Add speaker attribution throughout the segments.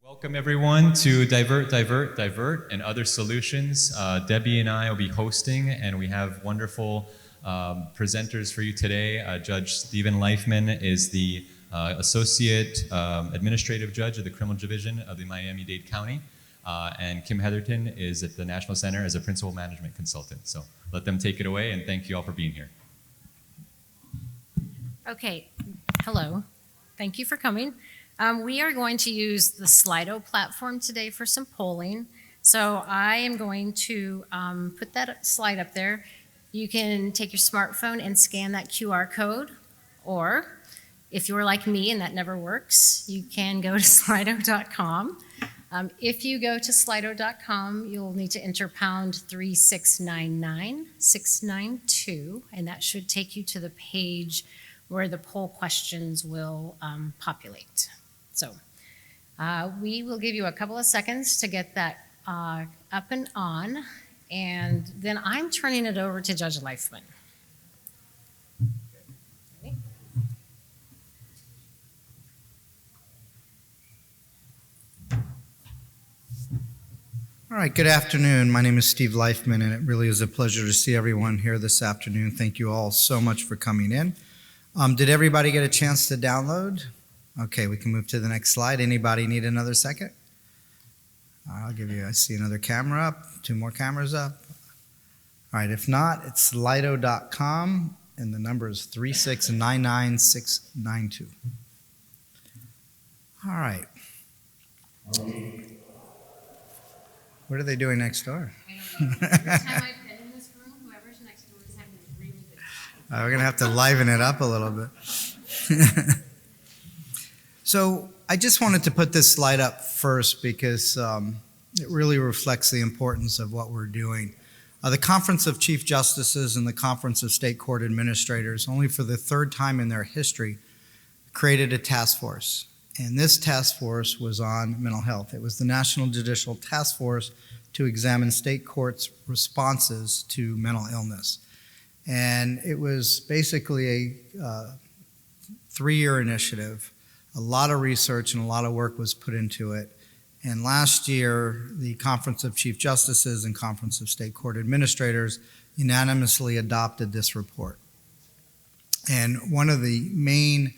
Speaker 1: Welcome everyone to Divert, Divert, Divert, and Other Solutions. Debbie and I will be hosting, and we have wonderful presenters for you today. Judge Stephen Leifman is the Associate Administrative Judge of the Criminal Division of the Miami-Dade County, and Kim Heatherton is at the National Center as a Principal Management Consultant. So let them take it away, and thank you all for being here.
Speaker 2: Okay, hello. Thank you for coming. We are going to use the Slido platform today for some polling. So I am going to put that slide up there. You can take your smartphone and scan that QR code, or if you're like me and that never works, you can go to slido.com. If you go to slido.com, you'll need to enter pound 3699692, and that should take you to the page where the poll questions will populate. So we will give you a couple of seconds to get that up and on, and then I'm turning it over to Judge Leifman. Okay.
Speaker 3: All right, good afternoon. My name is Steve Leifman, and it really is a pleasure to see everyone here this afternoon. Thank you all so much for coming in. Did everybody get a chance to download? Okay, we can move to the next slide. Anybody need another second? I'll give you, I see another camera up, two more cameras up. All right, if not, it's slido.com, and the number is 3699692. All right. What are they doing next door?
Speaker 2: I don't know. Every time I've been in this room, whoever's next door is having a really good time.
Speaker 3: We're going to have to liven it up a little bit. So I just wanted to put this slide up first because it really reflects the importance of what we're doing. The Conference of Chief Justices and the Conference of State Court Administrators, only for the third time in their history, created a task force. And this task force was on mental health. It was the National Judicial Task Force to examine state courts' responses to mental illness. And it was basically a three-year initiative. A lot of research and a lot of work was put into it. And last year, the Conference of Chief Justices and Conference of State Court Administrators unanimously adopted this report. And one of the main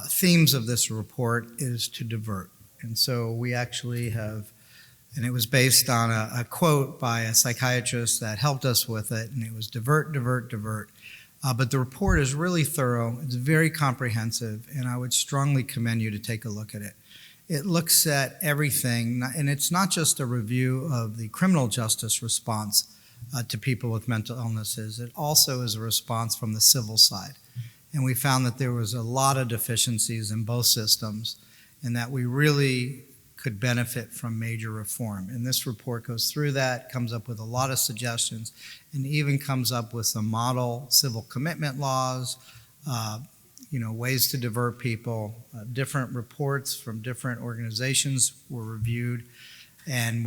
Speaker 3: themes of this report is to divert. And so we actually have, and it was based on a quote by a psychiatrist that helped us with it, and it was divert, divert, divert. But the report is really thorough, it's very comprehensive, and I would strongly commend you to take a look at it. It looks at everything, and it's not just a review of the criminal justice response to people with mental illnesses, it also is a response from the civil side. And we found that there was a lot of deficiencies in both systems, and that we really could benefit from major reform. And this report goes through that, comes up with a lot of suggestions, and even comes up with some model civil commitment laws, ways to divert people. Different reports from different organizations were reviewed, and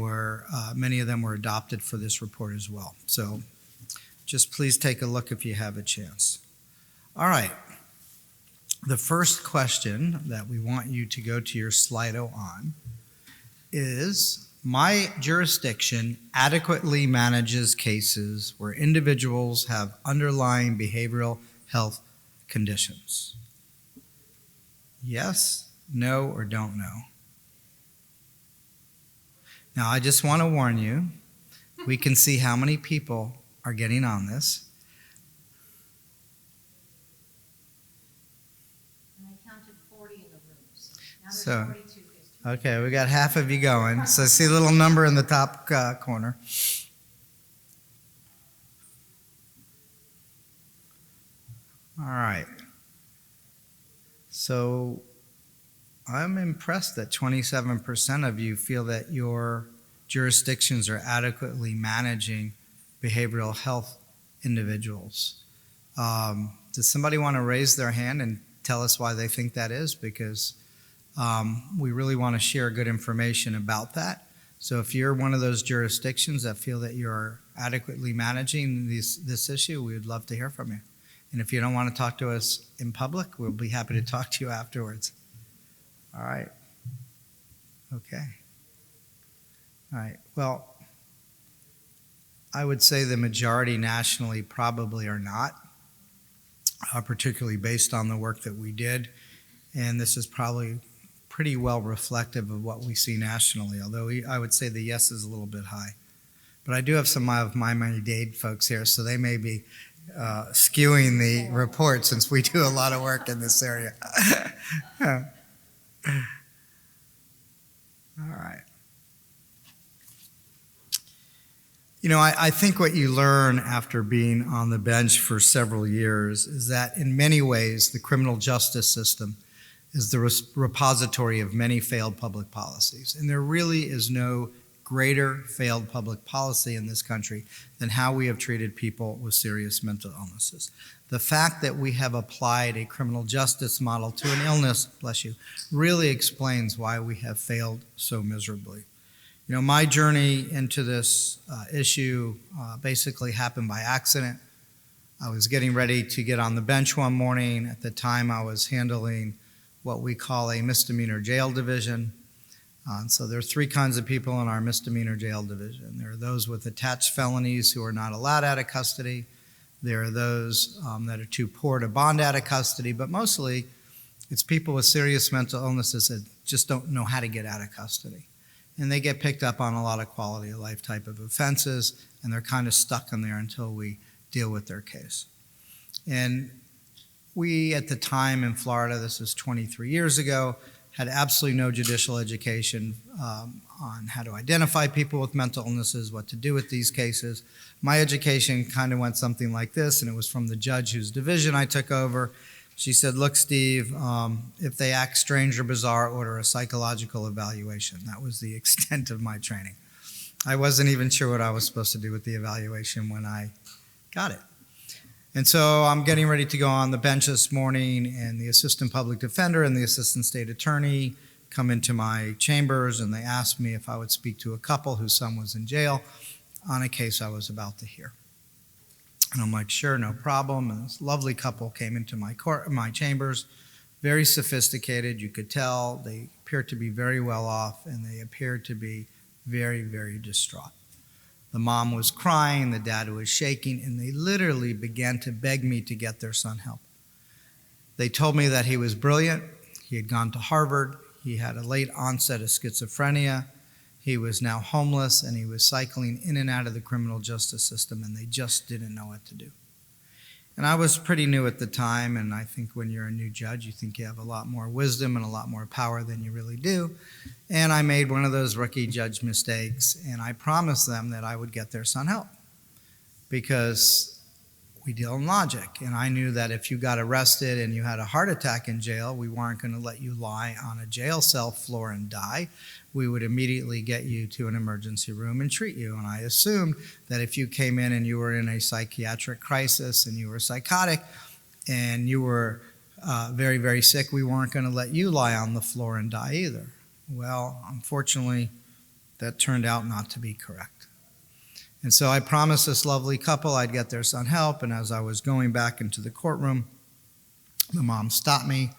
Speaker 3: many of them were adopted for this report as well. So just please take a look if you have a chance. All right. The first question that we want you to go to your Slido on is, my jurisdiction adequately manages cases where individuals have underlying behavioral health conditions. Yes, no, or don't know. Now, I just want to warn you, we can see how many people are getting on this.
Speaker 2: And I counted 40 in the rooms. Now there's
Speaker 3: So,
Speaker 2: 42.
Speaker 3: okay, we got half of you going. So I see a little number in the top corner. All right. So I'm impressed that 27% of you feel that your jurisdictions are adequately managing behavioral health individuals. Does somebody want to raise their hand and tell us why they think that is? Because we really want to share good information about that. So if you're one of those jurisdictions that feel that you're adequately managing this issue, we would love to hear from you. And if you don't want to talk to us in public, we'll be happy to talk to you afterwards. All right. Okay. All right. Well, I would say the majority nationally probably are not, particularly based on the work that we did. And this is probably pretty well reflective of what we see nationally, although I would say the yes is a little bit high. But I do have some of my Miami-Dade folks here, so they may be skewing the report since we do a lot of work in this area. All right. You know, I think what you learn after being on the bench for several years is that in many ways the criminal justice system is the repository of many failed public policies. And there really is no greater failed public policy in this country than how we have treated people with serious mental illnesses. The fact that we have applied a criminal justice model to an illness, bless you, really explains why we have failed so miserably. You know, my journey into this issue basically happened by accident. I was getting ready to get on the bench one morning. At the time, I was handling what we call a misdemeanor jail division. So there are three kinds of people in our misdemeanor jail division. There are those with attached felonies who are not allowed out of custody. There are those that are too poor to bond out of custody, but mostly it's people with serious mental illnesses that just don't know how to get out of custody. And they get picked up on a lot of quality of life type of offenses, and they're kind of stuck in there until we deal with their case. And we, at the time in Florida, this is 23 years ago, had absolutely no judicial education on how to identify people with mental illnesses, what to do with these cases. My education kind of went something like this, and it was from the judge whose division I took over. She said, look, Steve, if they act strange or bizarre, order a psychological evaluation. That was the extent of my training. I wasn't even sure what I was supposed to do with the evaluation when I got it. And so I'm getting ready to go on the bench this morning, and the assistant public defender and the assistant state attorney come into my chambers, and they asked me if I would speak to a couple whose son was in jail on a case I was about to hear. And I'm like, sure, no problem. And this lovely couple came into my chambers, very sophisticated. You could tell they appeared to be very well off, and they appeared to be very, very distraught. The mom was crying, the dad was shaking, and they literally began to beg me to get their son help. They told me that he was brilliant. He had gone to Harvard. He had a late onset of schizophrenia. He was now homeless, and he was cycling in and out of the criminal justice system, and they just didn't know what to do. And I was pretty new at the time, and I think when you're a new judge, you think you have a lot more wisdom and a lot more power than you really do. And I made one of those rookie judge mistakes, and I promised them that I would get their son help because we deal in logic. And I knew that if you got arrested and you had a heart attack in jail, we weren't going to let you lie on a jail cell floor and die. We would immediately get you to an emergency room and treat you. And I assumed that if you came in and you were in a psychiatric crisis and you were psychotic and you were very, very sick, we weren't going to let you lie on the floor and die either. Well, unfortunately, that turned out not to be correct. And so I promised this lovely couple I'd get their son help, and as I was going back into the courtroom, the mom stopped me,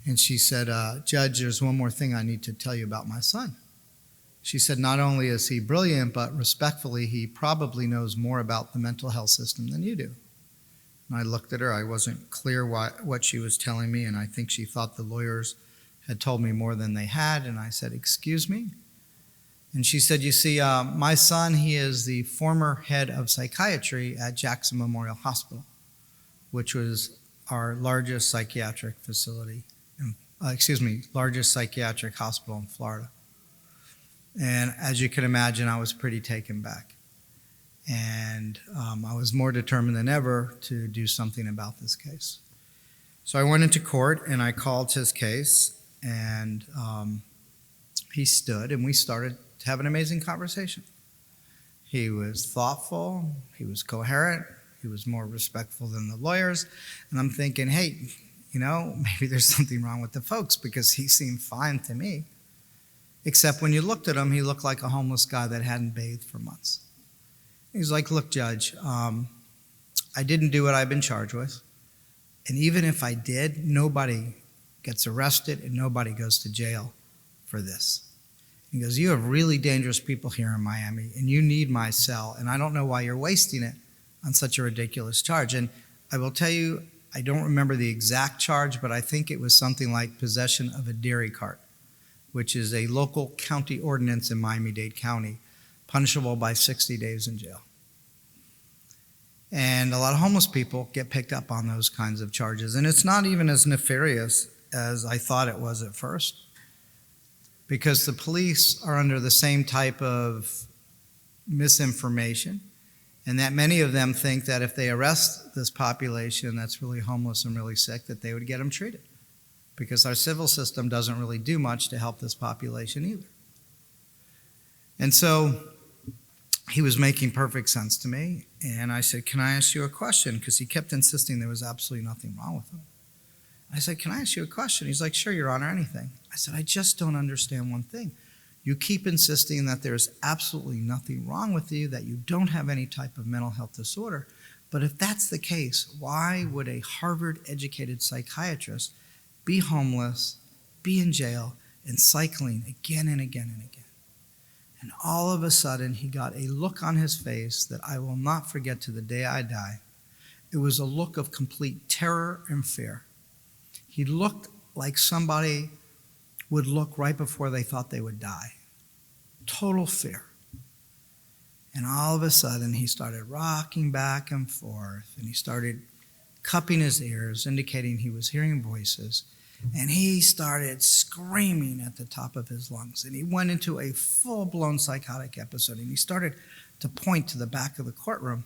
Speaker 3: and she said, Judge, there's one more thing I need to tell you about my son. She said, not only is he brilliant, but respectfully, he probably knows more about the mental health system than you do. And I looked at her. I wasn't clear what she was telling me, and I think she thought the lawyers had told me more than they had, and I said, excuse me? And she said, you see, my son, he is the former head of psychiatry at Jackson Memorial Hospital, which was our largest psychiatric facility, largest psychiatric hospital in Florida. And as you can imagine, I was pretty taken back. And I was more determined than ever to do something about this case. So I went into court and I called his case, and he stood, and we started to have an amazing conversation. He was thoughtful, he was coherent, he was more respectful than the lawyers, and I'm thinking, hey, maybe there's something wrong with the folks because he seemed fine to me. Except when you looked at him, he looked like a homeless guy that hadn't bathed for months. He's like, look, Judge, I didn't do what I've been charged with, and even if I did, nobody gets arrested and nobody goes to jail for this. He goes, you have really dangerous people here in Miami, and you need my cell, and I don't know why you're wasting it on such a ridiculous charge. And I will tell you, I don't remember the exact charge, but I think it was something like possession of a dairy cart, which is a local county ordinance in Miami-Dade County, punishable by 60 days in jail. And a lot of homeless people get picked up on those kinds of charges. And it's not even as nefarious as I thought it was at first, because the police are under the same type of misinformation, and that many of them think that if they arrest this population that's really homeless and really sick, that they would get them treated, because our civil system doesn't really do much to help this population either. And so he was making perfect sense to me, and I said, can I ask you a question? Because he kept insisting there was absolutely nothing wrong with him. I said, can I ask you a question? He's like, sure, Your Honor, anything. I said, I just don't understand one thing. You keep insisting that there's absolutely nothing wrong with you, that you don't have any type of mental health disorder. But if that's the case, why would a Harvard-educated psychiatrist be homeless, be in jail, and cycling again and again and again? And all of a sudden, he got a look on his face that I will not forget to the day I die. It was a look of complete terror and fear. He looked like somebody would look right before they thought they would die. Total fear. And all of a sudden, he started rocking back and forth, and he started cupping his ears, indicating he was hearing voices. And he started screaming at the top of his lungs. And he went into a full-blown psychotic episode. And he started to point to the back of the courtroom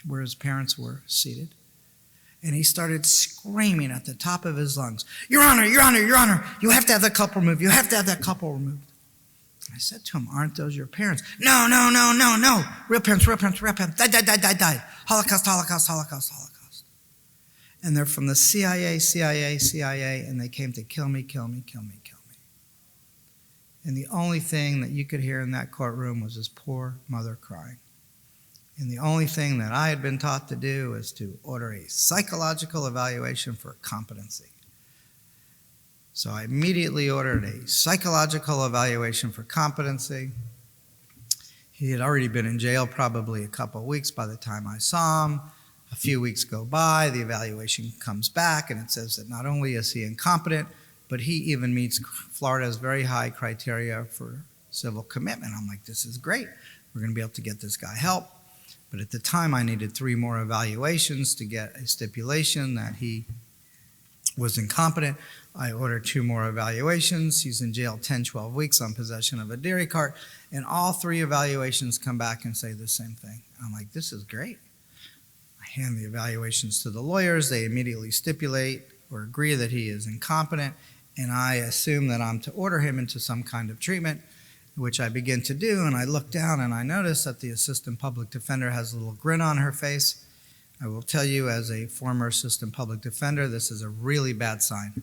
Speaker 3: where his parents were seated. And he started screaming at the top of his lungs, Your Honor, Your Honor, Your Honor, you have to have that couple removed. You have to have that couple removed. I said to him, aren't those your parents? No, no, no, no, no. Real parents, real parents, real parents. Died. Holocaust, Holocaust, Holocaust, Holocaust. And they're from the CIA, and they came to kill me. And the only thing that you could hear in that courtroom was his poor mother crying. And the only thing that I had been taught to do was to order a psychological evaluation for competency. So I immediately ordered a psychological evaluation for competency. He had already been in jail probably a couple of weeks by the time I saw him. A few weeks go by, the evaluation comes back, and it says that not only is he incompetent, but he even meets Florida's very high criteria for civil commitment. I'm like, this is great. We're going to be able to get this guy help. But at the time, I needed 3 more evaluations to get a stipulation that he was incompetent. I ordered 2 more evaluations. He's in jail 10, 12 weeks on possession of a dairy cart. And all 3 evaluations come back and say the same thing. I'm like, this is great. I hand the evaluations to the lawyers. They immediately stipulate or agree that he is incompetent. And I assume that I'm to order him into some kind of treatment, which I begin to do. And I look down and I notice that the assistant public defender has a little grin on her face. I will tell you, as a former assistant public defender, this is a really bad sign.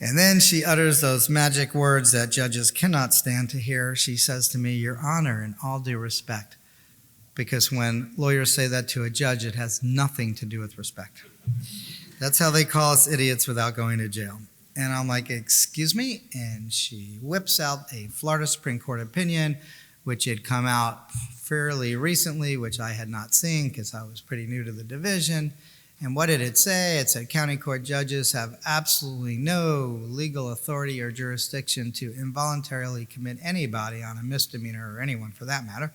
Speaker 3: And then she utters those magic words that judges cannot stand to hear. She says to me, Your Honor, in all due respect. Because when lawyers say that to a judge, it has nothing to do with respect. That's how they call us idiots without going to jail. And I'm like, excuse me? And she whips out a Florida Supreme Court opinion, which had come out fairly recently, which I had not seen because I was pretty new to the division. And what did it say? It said county court judges have absolutely no legal authority or jurisdiction to involuntarily commit anybody on a misdemeanor, or anyone for that matter.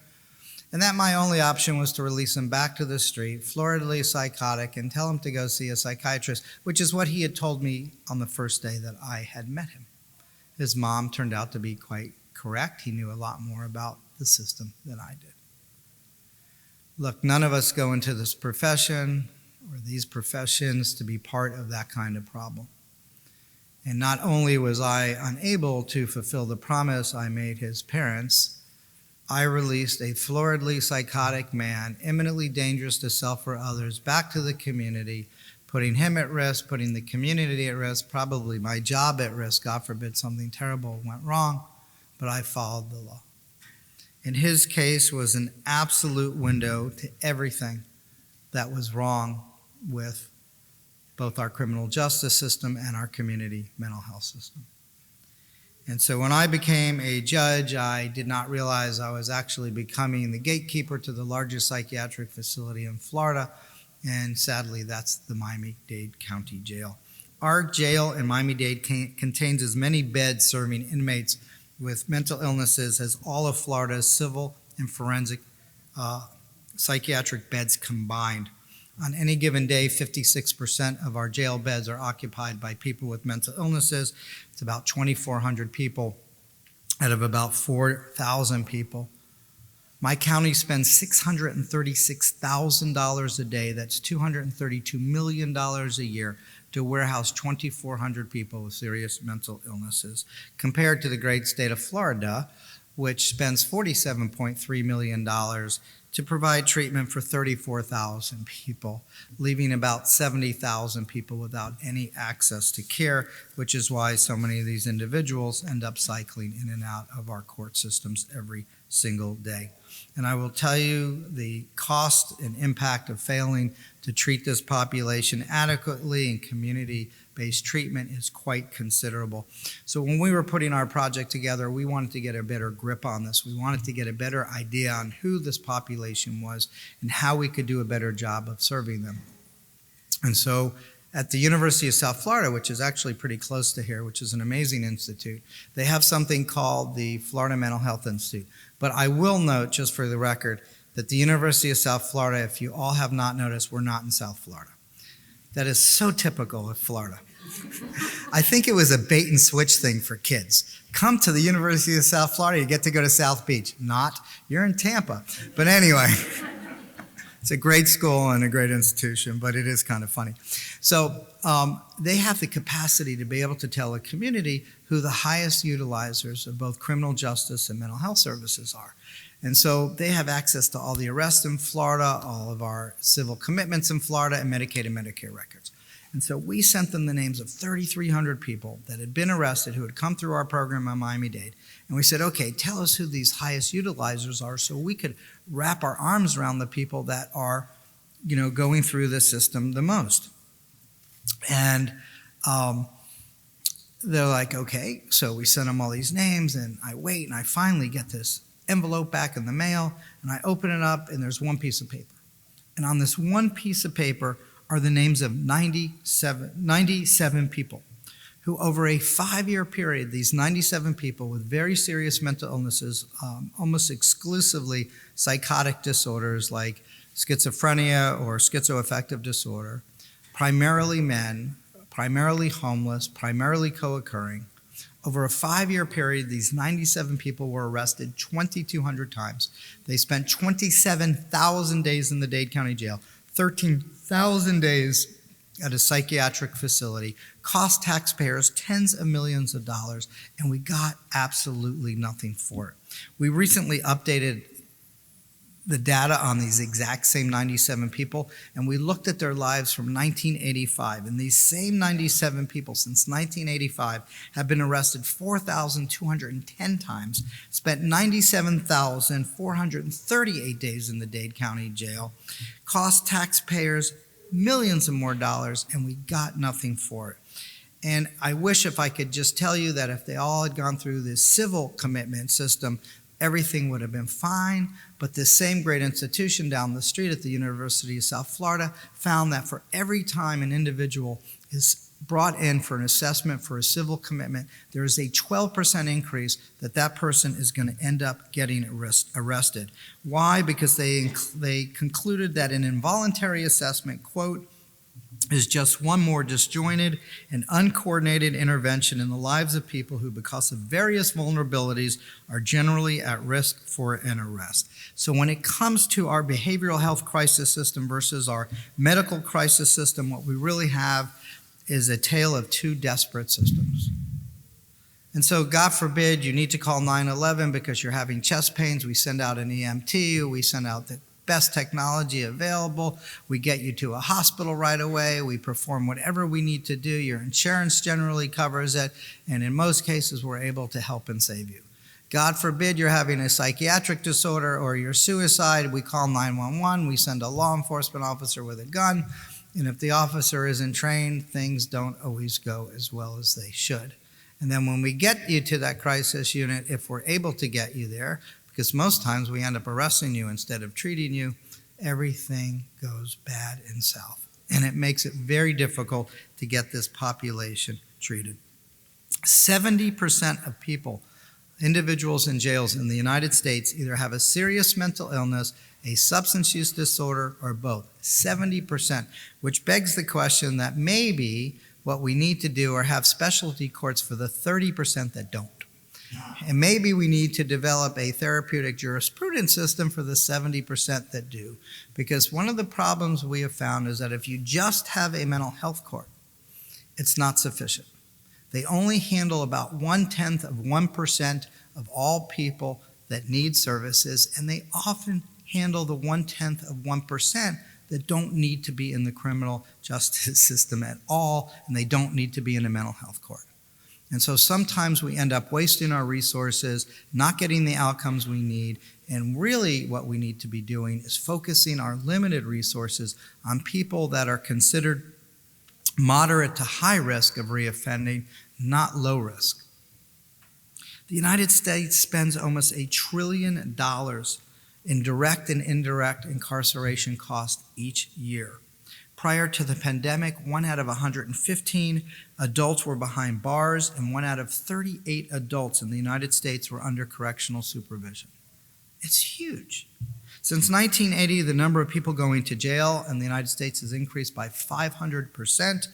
Speaker 3: And that my only option was to release him back to the street, floridly psychotic, and tell him to go see a psychiatrist, which is what he had told me on the first day that I had met him. His mom turned out to be quite correct. He knew a lot more about the system than I did. Look, none of us go into this profession or these professions to be part of that kind of problem. And not only was I unable to fulfill the promise I made his parents, I released a floridly psychotic man, imminently dangerous to self or others, back to the community, putting him at risk, putting the community at risk, probably my job at risk. God forbid something terrible went wrong, but I followed the law. In his case was an absolute window to everything that was wrong with both our criminal justice system and our community mental health system. And so when I became a judge, I did not realize I was actually becoming the gatekeeper to the largest psychiatric facility in Florida. And sadly, that's the Miami-Dade County Jail. Our jail in Miami-Dade contains as many beds serving inmates with mental illnesses as all of Florida's civil and forensic psychiatric beds combined. On any given day, 56% of our jail beds are occupied by people with mental illnesses. It's about 2,400 people out of about 4,000 people. My county spends $636,000 a day, that's $232 million a year, to warehouse 2,400 people with serious mental illnesses, compared to the great state of Florida, which spends $47.3 million to provide treatment for 34,000 people, leaving about 70,000 people without any access to care, which is why so many of these individuals end up cycling in and out of our court systems every single day. And I will tell you, the cost and impact of failing to treat this population adequately in community-based treatment is quite considerable. So when we were putting our project together, we wanted to get a better grip on this. We wanted to get a better idea on who this population was and how we could do a better job of serving them. And so at the University of South Florida, which is actually pretty close to here, which is an amazing institute, they have something called the Florida Mental Health Institute. But I will note, just for the record, that the University of South Florida, if you all have not noticed, we're not in South Florida. That is so typical of Florida. I think it was a bait and switch thing for kids. Come to the University of South Florida, you get to go to South Beach. Not, you're in Tampa. But anyway, it's a great school and a great institution, but it is kind of funny. So they have the capacity to be able to tell a community who the highest utilizers of both criminal justice and mental health services are. And so they have access to all the arrests in Florida, all of our civil commitments in Florida, and Medicaid and Medicare records. And so we sent them the names of 3,300 people that had been arrested who had come through our program on Miami-Dade. And we said, okay, tell us who these highest utilizers are so we could wrap our arms around the people that are, going through the system the most. And they're like, okay. So we sent them all these names, and I wait, and I finally get this envelope back in the mail, and I open it up, and there's one piece of paper. And on this one piece of paper are the names of 97 people who, over a 5-year period, these 97 people with very serious mental illnesses, almost exclusively psychotic disorders like schizophrenia or schizoaffective disorder, primarily men, primarily homeless, primarily co-occurring. Over a 5-year period, these 97 people were arrested 2,200 times. They spent 27,000 days in the Dade County Jail, 13,000 days at a psychiatric facility, cost taxpayers tens of millions of dollars, and we got absolutely nothing for it. We recently updated the data on these exact same 97 people, and we looked at their lives from 1985. And these same 97 people since 1985 have been arrested 4,210 times, spent 97,438 days in the Dade County Jail, cost taxpayers millions of more dollars, and we got nothing for it. And I wish if I could just tell you that if they all had gone through this civil commitment system, everything would have been fine. But this same great institution down the street at the University of South Florida found that for every time an individual is brought in for an assessment for a civil commitment, there is a 12% increase that person is going to end up getting arrested. Why? Because they concluded that an involuntary assessment, quote, is just one more disjointed and uncoordinated intervention in the lives of people who, because of various vulnerabilities, are generally at risk for an arrest. So when it comes to our behavioral health crisis system versus our medical crisis system, what we really have is a tale of two desperate systems. And so, God forbid, you need to call 911 because you're having chest pains. We send out an EMT, we send out the best technology available. We get you to a hospital right away. We perform whatever we need to do. Your insurance generally covers it. And in most cases, we're able to help and save you. God forbid you're having a psychiatric disorder or you're suicide. We call 911. We send a law enforcement officer with a gun. And if the officer isn't trained, things don't always go as well as they should. And then when we get you to that crisis unit, if we're able to get you there, because most times we end up arresting you instead of treating you, everything goes bad and south. And it makes it very difficult to get this population treated. 70% of people, individuals in jails in the United States, either have a serious mental illness, a substance use disorder, or both. 70%, which begs the question that maybe what we need to do are have specialty courts for the 30% that don't. And maybe we need to develop a therapeutic jurisprudence system for the 70% that do. Because one of the problems we have found is that if you just have a mental health court, it's not sufficient. They only handle about 1/10 of 1% of all people that need services, and they often handle the 1/10 of 1% that don't need to be in the criminal justice system at all, and they don't need to be in a mental health court. And so sometimes we end up wasting our resources, not getting the outcomes we need, and really what we need to be doing is focusing our limited resources on people that are considered moderate to high risk of reoffending, not low risk. The United States spends almost $1 trillion in direct and indirect incarceration costs each year. Prior to the pandemic, 1 out of 115 adults were behind bars, and 1 out of 38 adults in the United States were under correctional supervision. It's huge. Since 1980, the number of people going to jail in the United States has increased by 500%,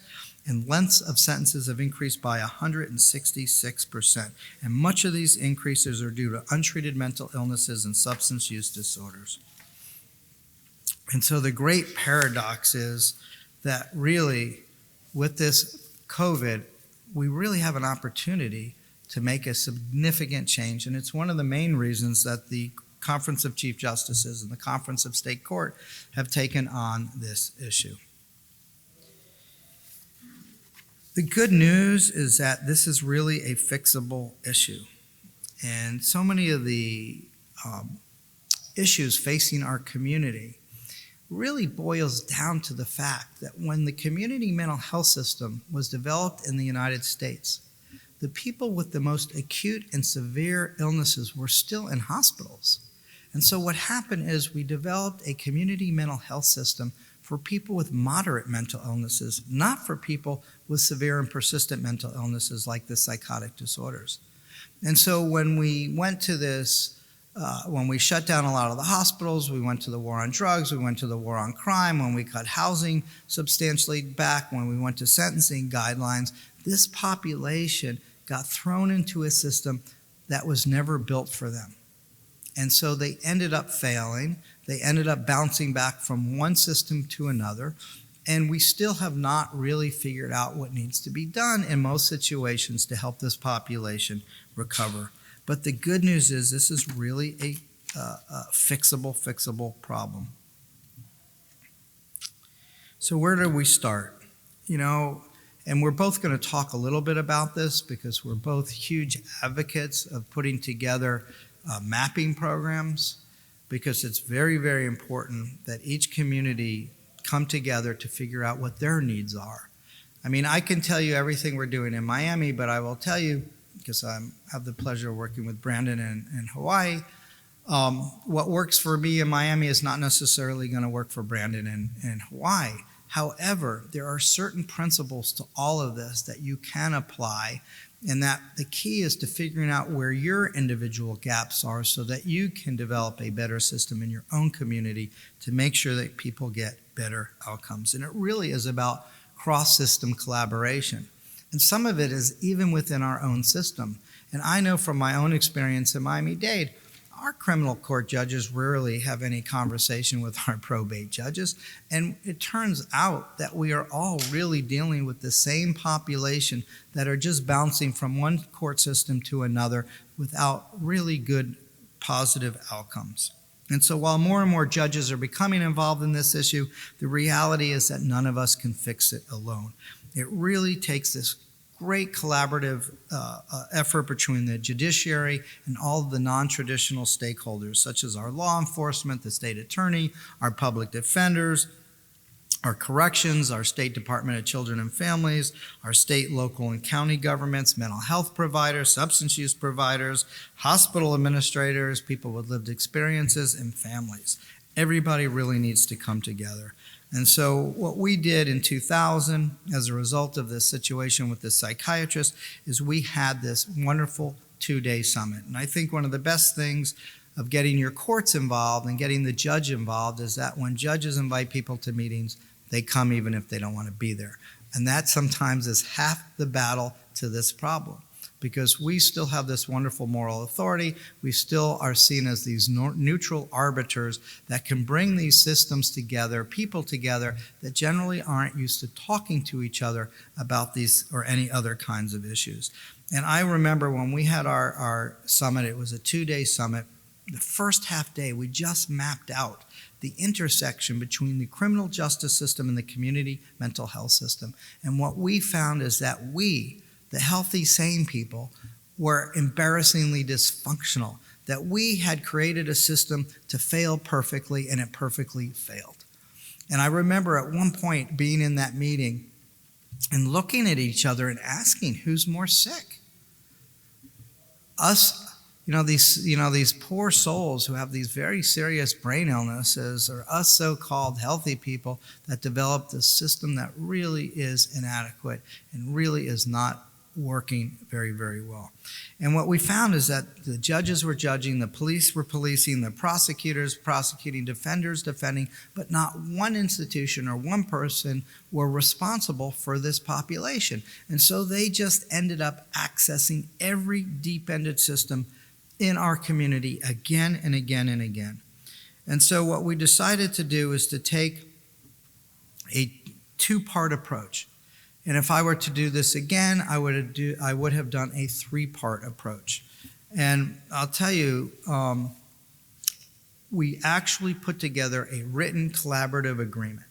Speaker 3: and lengths of sentences have increased by 166%. And much of these increases are due to untreated mental illnesses and substance use disorders. And so the great paradox is that really, with this COVID, we really have an opportunity to make a significant change. And it's one of the main reasons that the Conference of Chief Justices and the Conference of State Court have taken on this issue. The good news is that this is really a fixable issue. And so many of the issues facing our community really boils down to the fact that when the community mental health system was developed in the United States, the people with the most acute and severe illnesses were still in hospitals. And so what happened is we developed a community mental health system for people with moderate mental illnesses, not for people with severe and persistent mental illnesses like the psychotic disorders. And so when we went to this, when we shut down a lot of the hospitals, we went to the war on drugs, we went to the war on crime, when we cut housing substantially back, when we went to sentencing guidelines, this population got thrown into a system that was never built for them. And so they ended up failing. They ended up bouncing back from one system to another. And we still have not really figured out what needs to be done in most situations to help this population recover. But the good news is this is really a fixable problem. So where do we start? And we're both going to talk a little bit about this because we're both huge advocates of putting together mapping programs, because it's very, very important that each community come together to figure out what their needs are. I mean, I can tell you everything we're doing in Miami, but I will tell you, because I have the pleasure of working with Brandon in Hawaii, what works for me in Miami is not necessarily going to work for Brandon in Hawaii. However, there are certain principles to all of this that you can apply, and that the key is to figuring out where your individual gaps are so that you can develop a better system in your own community to make sure that people get better outcomes. And it really is about cross-system collaboration. And some of it is even within our own system. And I know from my own experience in Miami-Dade, our criminal court judges rarely have any conversation with our probate judges. And it turns out that we are all really dealing with the same population that are just bouncing from one court system to another without really good positive outcomes. And so while more and more judges are becoming involved in this issue, the reality is that none of us can fix it alone. It really takes this great collaborative effort between the judiciary and all of the non-traditional stakeholders, such as our law enforcement, the state attorney, our public defenders, our corrections, our State Department of Children and Families, our state, local, and county governments, mental health providers, substance use providers, hospital administrators, people with lived experiences, and families. Everybody really needs to come together. And so what we did in 2000 as a result of this situation with the psychiatrist is we had this wonderful 2-day summit. And I think one of the best things of getting your courts involved and getting the judge involved is that when judges invite people to meetings, they come even if they don't want to be there. And that sometimes is half the battle to this problem, because we still have this wonderful moral authority. We still are seen as these neutral arbiters that can bring these systems together, people together that generally aren't used to talking to each other about these or any other kinds of issues. And I remember when we had our summit, it was a 2-day summit. The first half day, we just mapped out the intersection between the criminal justice system and the community mental health system. And what we found is that we, the healthy, sane people, were embarrassingly dysfunctional, that we had created a system to fail perfectly, and it perfectly failed. And I remember at one point being in that meeting and looking at each other and asking, who's more sick? Us, these poor souls who have these very serious brain illnesses, or us so-called healthy people that developed this system that really is inadequate and really is not working very, very well. And what we found is that the judges were judging, the police were policing, the prosecutors prosecuting, defenders defending, but not one institution or one person were responsible for this population. And so they just ended up accessing every deep-ended system in our community again and again and again. And so what we decided to do is to take a 2-part approach. And if I were to do this again, I would have done a 3-part approach. And I'll tell you, we actually put together a written collaborative agreement.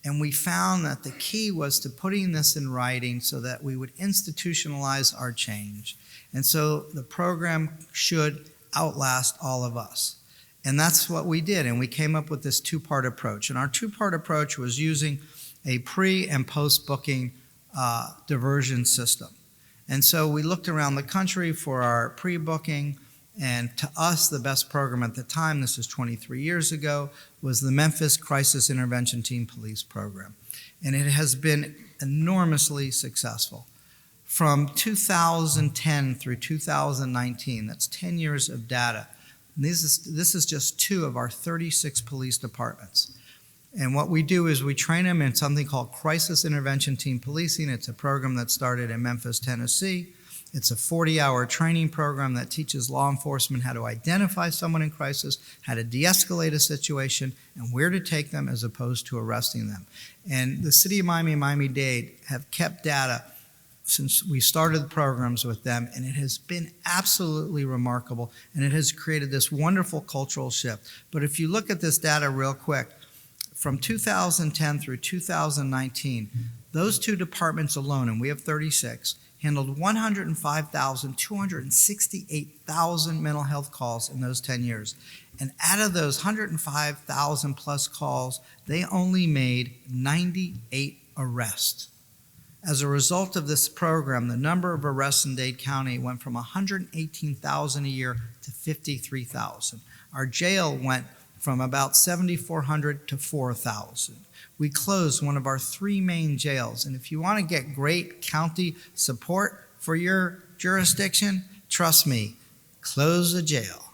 Speaker 3: And we found that the key was to putting this in writing so that we would institutionalize our change. And so the program should outlast all of us. And that's what we did. And we came up with this 2-part approach. And our 2-part approach was using a pre- and post-booking diversion system. And so we looked around the country for our pre-booking, and to us, the best program at the time, this is 23 years ago, was the Memphis Crisis Intervention Team Police Program. And it has been enormously successful. From 2010 through 2019, that's 10 years of data. And this is just 2 of our 36 police departments. And what we do is we train them in something called Crisis Intervention Team Policing. It's a program that started in Memphis, Tennessee. It's a 40-hour training program that teaches law enforcement how to identify someone in crisis, how to de-escalate a situation, and where to take them as opposed to arresting them. And the city of Miami and Miami-Dade have kept data since we started the programs with them, and it has been absolutely remarkable, and it has created this wonderful cultural shift. But if you look at this data real quick, from 2010 through 2019, those 2 departments alone, and we have 36, handled 105,268,000 mental health calls in those 10 years. And out of those 105,000 plus calls, they only made 98 arrests. As a result of this program, the number of arrests in Dade County went from 118,000 a year to 53,000. Our jail went from about 7,400 to 4,000. We closed one of our 3 main jails. And if you want to get great county support for your jurisdiction, trust me, close a jail.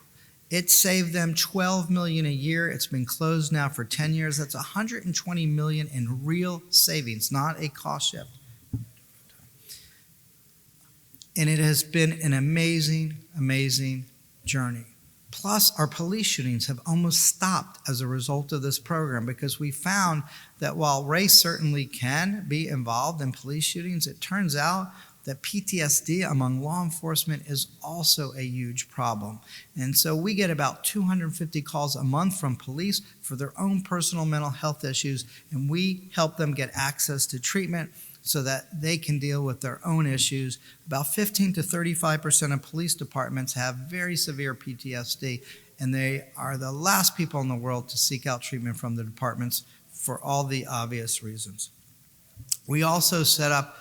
Speaker 3: It saved them $12 million a year. It's been closed now for 10 years. That's $120 million in real savings, not a cost shift. And it has been an amazing, amazing journey. Plus, our police shootings have almost stopped as a result of this program, because we found that while race certainly can be involved in police shootings, it turns out that PTSD among law enforcement is also a huge problem. And so we get about 250 calls a month from police for their own personal mental health issues, and we help them get access to treatment so that they can deal with their own issues. About 15 to 35% of police departments have very severe PTSD, and they are the last people in the world to seek out treatment from the departments for all the obvious reasons. We also set up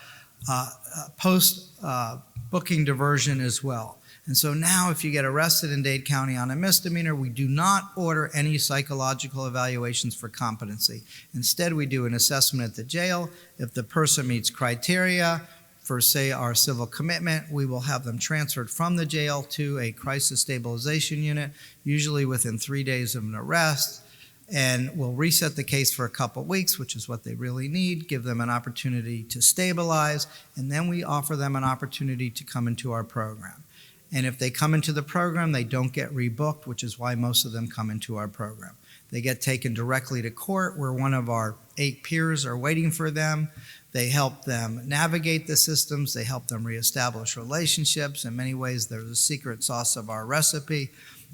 Speaker 3: post-booking diversion as well. And so now if you get arrested in Dade County on a misdemeanor, we do not order any psychological evaluations for competency. Instead, we do an assessment at the jail. If the person meets criteria for, say, our civil commitment, we will have them transferred from the jail to a crisis stabilization unit, usually within 3 days of an arrest, and we'll reset the case for a couple weeks, which is what they really need, give them an opportunity to stabilize, and then we offer them an opportunity to come into our program. And if they come into the program, they don't get rebooked, which is why most of them come into our program. They get taken directly to court where one of our 8 peers are waiting for them. They help them navigate the systems. They help them reestablish relationships. In many ways, they're the secret sauce of our recipe,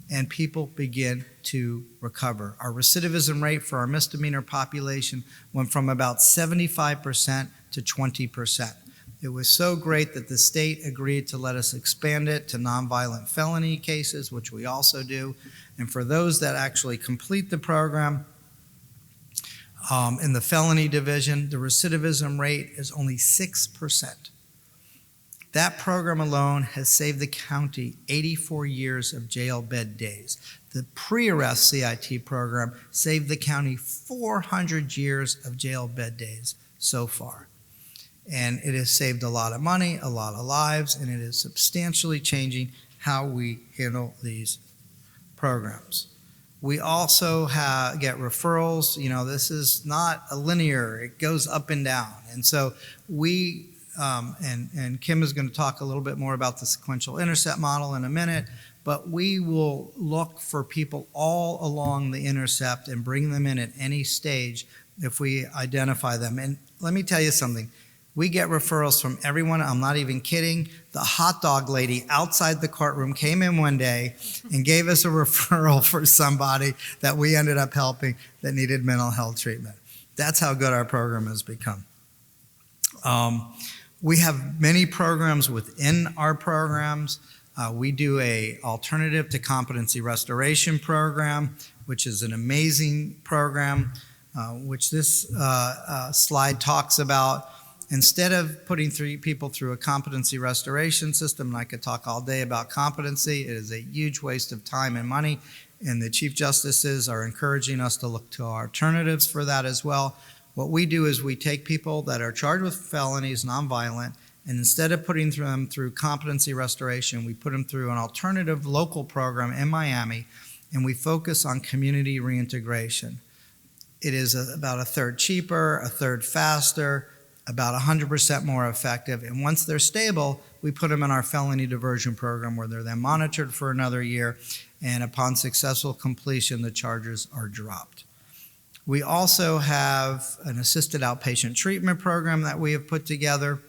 Speaker 3: and people begin to recover. Our recidivism rate for our misdemeanor population went from about 75% to 20%. It was so great that the state agreed to let us expand it to nonviolent felony cases, which we also do. And for those that actually complete the program, in the felony division, the recidivism rate is only 6%. That program alone has saved the county 84 years of jail bed days. The pre-arrest CIT program saved the county 400 years of jail bed days so far. And it has saved a lot of money, a lot of lives, and it is substantially changing how we handle these programs. We also get referrals. You know, this is not a linear, it goes up and down. And so we, and Kim is going to talk a little bit more about the sequential intercept model in a minute, but we will look for people all along the intercept and bring them in at any stage if we identify them. And let me tell you something. We get referrals from everyone. I'm not even kidding. The hot dog lady outside the courtroom came in one day and gave us a referral for somebody that we ended up helping that needed mental health treatment. That's how good our program has become. We have many programs within our programs. We do a alternative to competency restoration program, which is an amazing program, which this slide talks about. Instead of putting people through a competency restoration system, and I could talk all day about competency, it is a huge waste of time and money, and the Chief Justices are encouraging us to look to alternatives for that as well. What we do is we take people that are charged with felonies, nonviolent, and instead of putting them through competency restoration, we put them through an alternative local program in Miami, and we focus on community reintegration. It is about a third cheaper, a third faster, about 100% more effective. And once they're stable, we put them in our felony diversion program where they're then monitored for another year. And upon successful completion, the charges are dropped. We also have an assisted outpatient treatment program that we have put together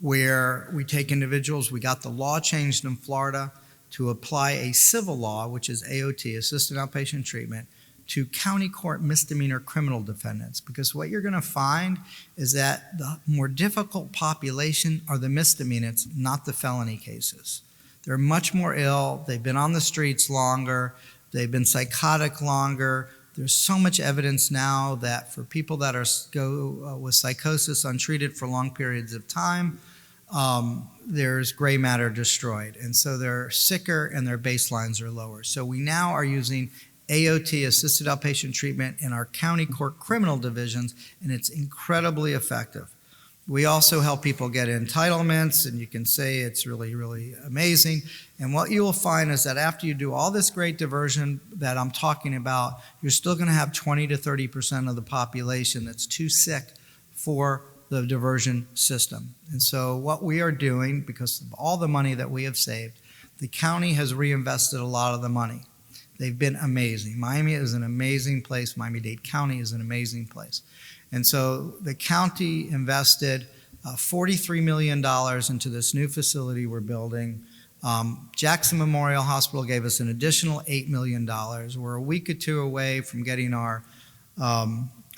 Speaker 3: where we take individuals. We got the law changed in Florida to apply a civil law, which is AOT, assisted outpatient treatment, to county court misdemeanor criminal defendants, because what you're going to find is that the more difficult population are the misdemeanors, not the felony cases. They're much more ill, they've been on the streets longer, they've been psychotic longer. There's so much evidence now that for people that go with psychosis untreated for long periods of time, there's gray matter destroyed. And so they're sicker and their baselines are lower. So we now are using AOT, assisted outpatient treatment, in our county court criminal divisions, and it's incredibly effective. We also help people get entitlements, and you can say it's really, really amazing. And what you will find is that after you do all this great diversion that I'm talking about, you're still going to have 20 to 30% of the population that's too sick for the diversion system. And so what we are doing, because of all the money that we have saved, the county has reinvested a lot of the money. They've been amazing. Miami is an amazing place. Miami-Dade County is an amazing place. And so the county invested $43 million into this new facility we're building. Jackson Memorial Hospital gave us an additional $8 million. We're a week or two away from getting our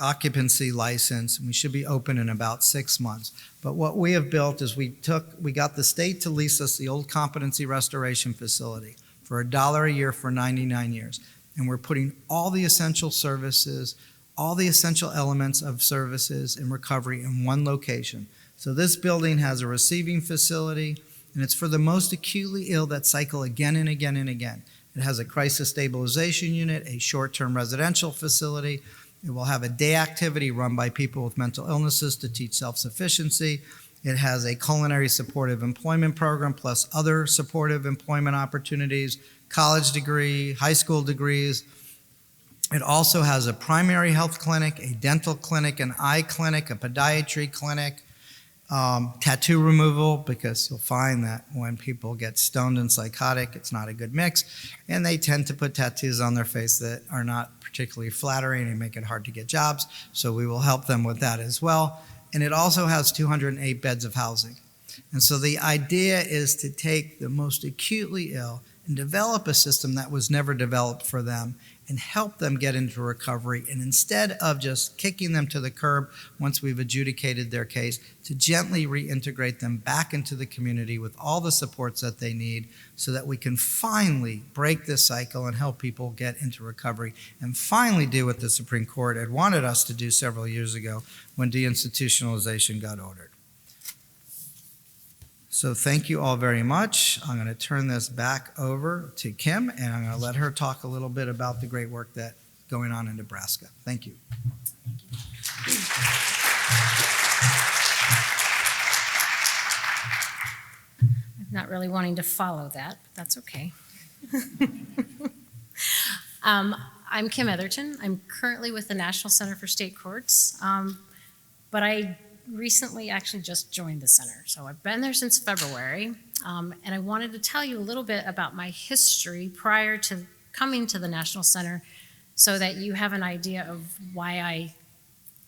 Speaker 3: occupancy license, and we should be open in about 6 months. But what we have built is we got the state to lease us the old competency restoration facility for $1 a year for 99 years. and we're putting all the essential services, all the essential elements of services and recovery in one location. So this building has a receiving facility, and it's for the most acutely ill that cycle again and again and again. It has a crisis stabilization unit, a short-term residential facility. It will have a day activity run by people with mental illnesses to teach self-sufficiency. It has a culinary supportive employment program plus other supportive employment opportunities, college degree, high school degrees. It also has a primary health clinic, a dental clinic, an eye clinic, a podiatry clinic, tattoo removal, because you'll find that when people get stoned and psychotic, it's not a good mix, and they tend to put tattoos on their face that are not particularly flattering and make it hard to get jobs, so we will help them with that as well. And it also has 208 beds of housing. And so the idea is to take the most acutely ill and develop a system that was never developed for them and help them get into recovery. And instead of just kicking them to the curb once we've adjudicated their case, to gently reintegrate them back into the community with all the supports that they need so that we can finally break this cycle and help people get into recovery and finally do what the Supreme Court had wanted us to do several years ago when deinstitutionalization got ordered. So thank you all very much. I'm going to turn this back over to Kim, and I'm going to let her talk a little bit about the great work that's going on in Nebraska. Thank you.
Speaker 2: I'm not really wanting to follow that, but that's okay. I'm Kim Etherton. I'm currently with the National Center for State Courts, but I recently actually just joined the center. So I've been there since February, and I wanted to tell you a little bit about my history prior to coming to the National Center so that you have an idea of why I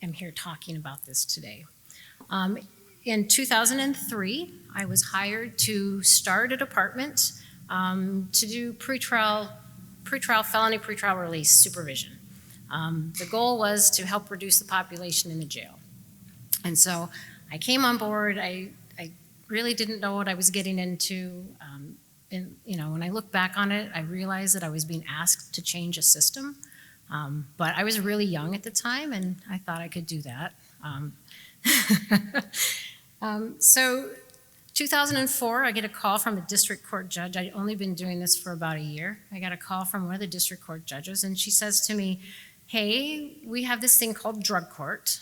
Speaker 2: am here talking about this today. In 2003, I was hired to start a department to do felony pretrial release supervision. The goal was to help reduce the population in the jail. And so I came on board. I really didn't know what I was getting into. And when I look back on it, I realized that I was being asked to change a system. But I was really young at the time, and I thought I could do that. So 2004, I get a call from a district court judge. I'd only been doing this for about a year. I got a call from one of the district court judges, and she says to me, "Hey, we have this thing called drug court.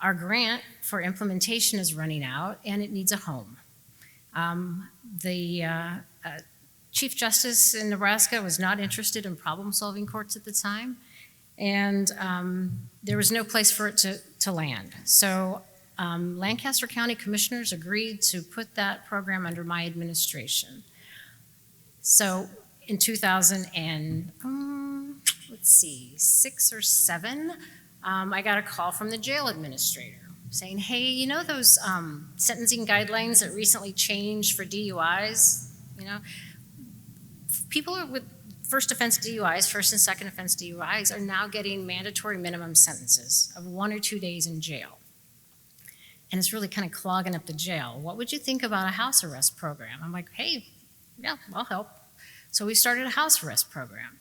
Speaker 2: Our grant for implementation is running out, and it needs a home." The Chief Justice in Nebraska was not interested in problem-solving courts at the time, and there was no place for it to land. So Lancaster County Commissioners agreed to put that program under my administration. So in 2006 or 7, I got a call from the jail administrator saying, "Hey, you know those sentencing guidelines that recently changed for DUIs? People with first offense DUIs, first and second offense DUIs, are now getting mandatory minimum sentences of 1 or 2 days in jail. And it's really kind of clogging up the jail. What would you think about a house arrest program?" I'm like, "Hey, yeah, I'll help." So we started a house arrest program.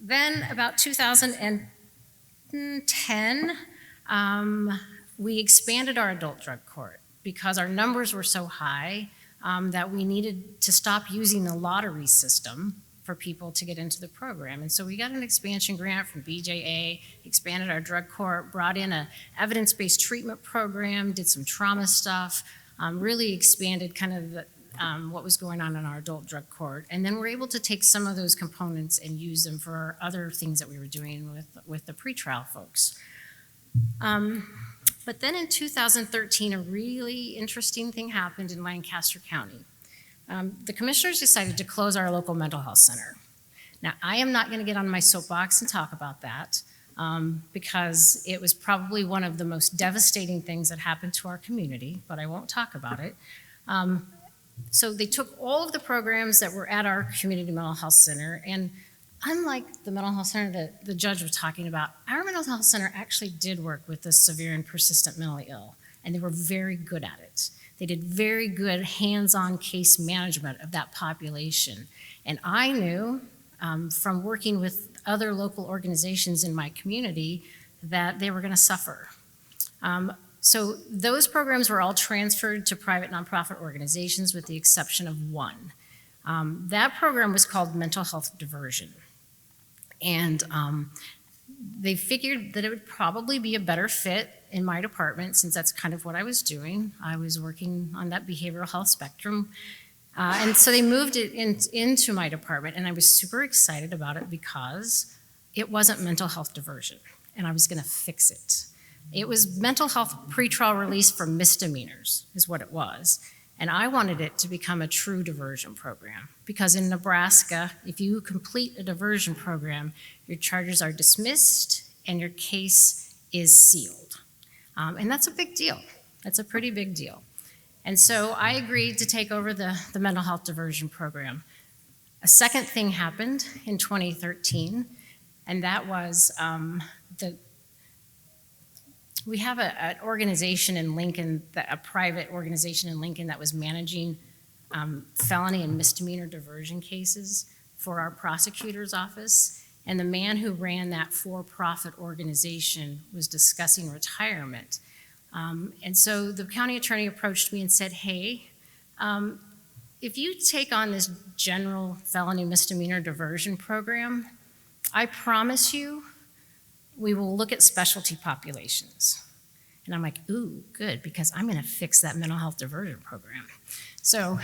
Speaker 2: Then about 2010, we expanded our adult drug court because our numbers were so high that we needed to stop using the lottery system for people to get into the program. And so we got an expansion grant from BJA, expanded our drug court, brought in a evidence-based treatment program, did some trauma stuff, really expanded kind of what was going on in our adult drug court. And then we're able to take some of those components and use them for other things that we were doing with the pretrial folks. But then in 2013, a really interesting thing happened in Lancaster County. The commissioners decided to close our local mental health center. Now, I am not going to get on my soapbox and talk about that because it was probably one of the most devastating things that happened to our community, but I won't talk about it. So they took all of the programs that were at our community mental health center, and unlike the mental health center that the judge was talking about, our mental health center actually did work with the severe and persistent mentally ill, and they were very good at it. They did very good hands-on case management of that population. And I knew from working with other local organizations in my community that they were going to suffer. So those programs were all transferred to private nonprofit organizations with the exception of one. That program was called Mental Health Diversion. And they figured that it would probably be a better fit in my department since that's kind of what I was doing. I was working on that behavioral health spectrum. And so they moved it into my department, and I was super excited about it because it wasn't mental health diversion, and I was going to fix it. It was mental health pretrial release for misdemeanors is what it was. And I wanted it to become a true diversion program because in Nebraska, if you complete a diversion program, your charges are dismissed and your case is sealed. And that's a big deal. That's a pretty big deal. And so I agreed to take over the mental health diversion program. A second thing happened in 2013, and that was we have an organization in Lincoln, a private organization in Lincoln that was managing felony and misdemeanor diversion cases for our prosecutor's office. And the man who ran that for-profit organization was discussing retirement. And so the county attorney approached me and said, hey, if you take on this general felony misdemeanor diversion program, I promise you we will look at specialty populations. And I'm like, ooh, good, because I'm going to fix that mental health diversion program. So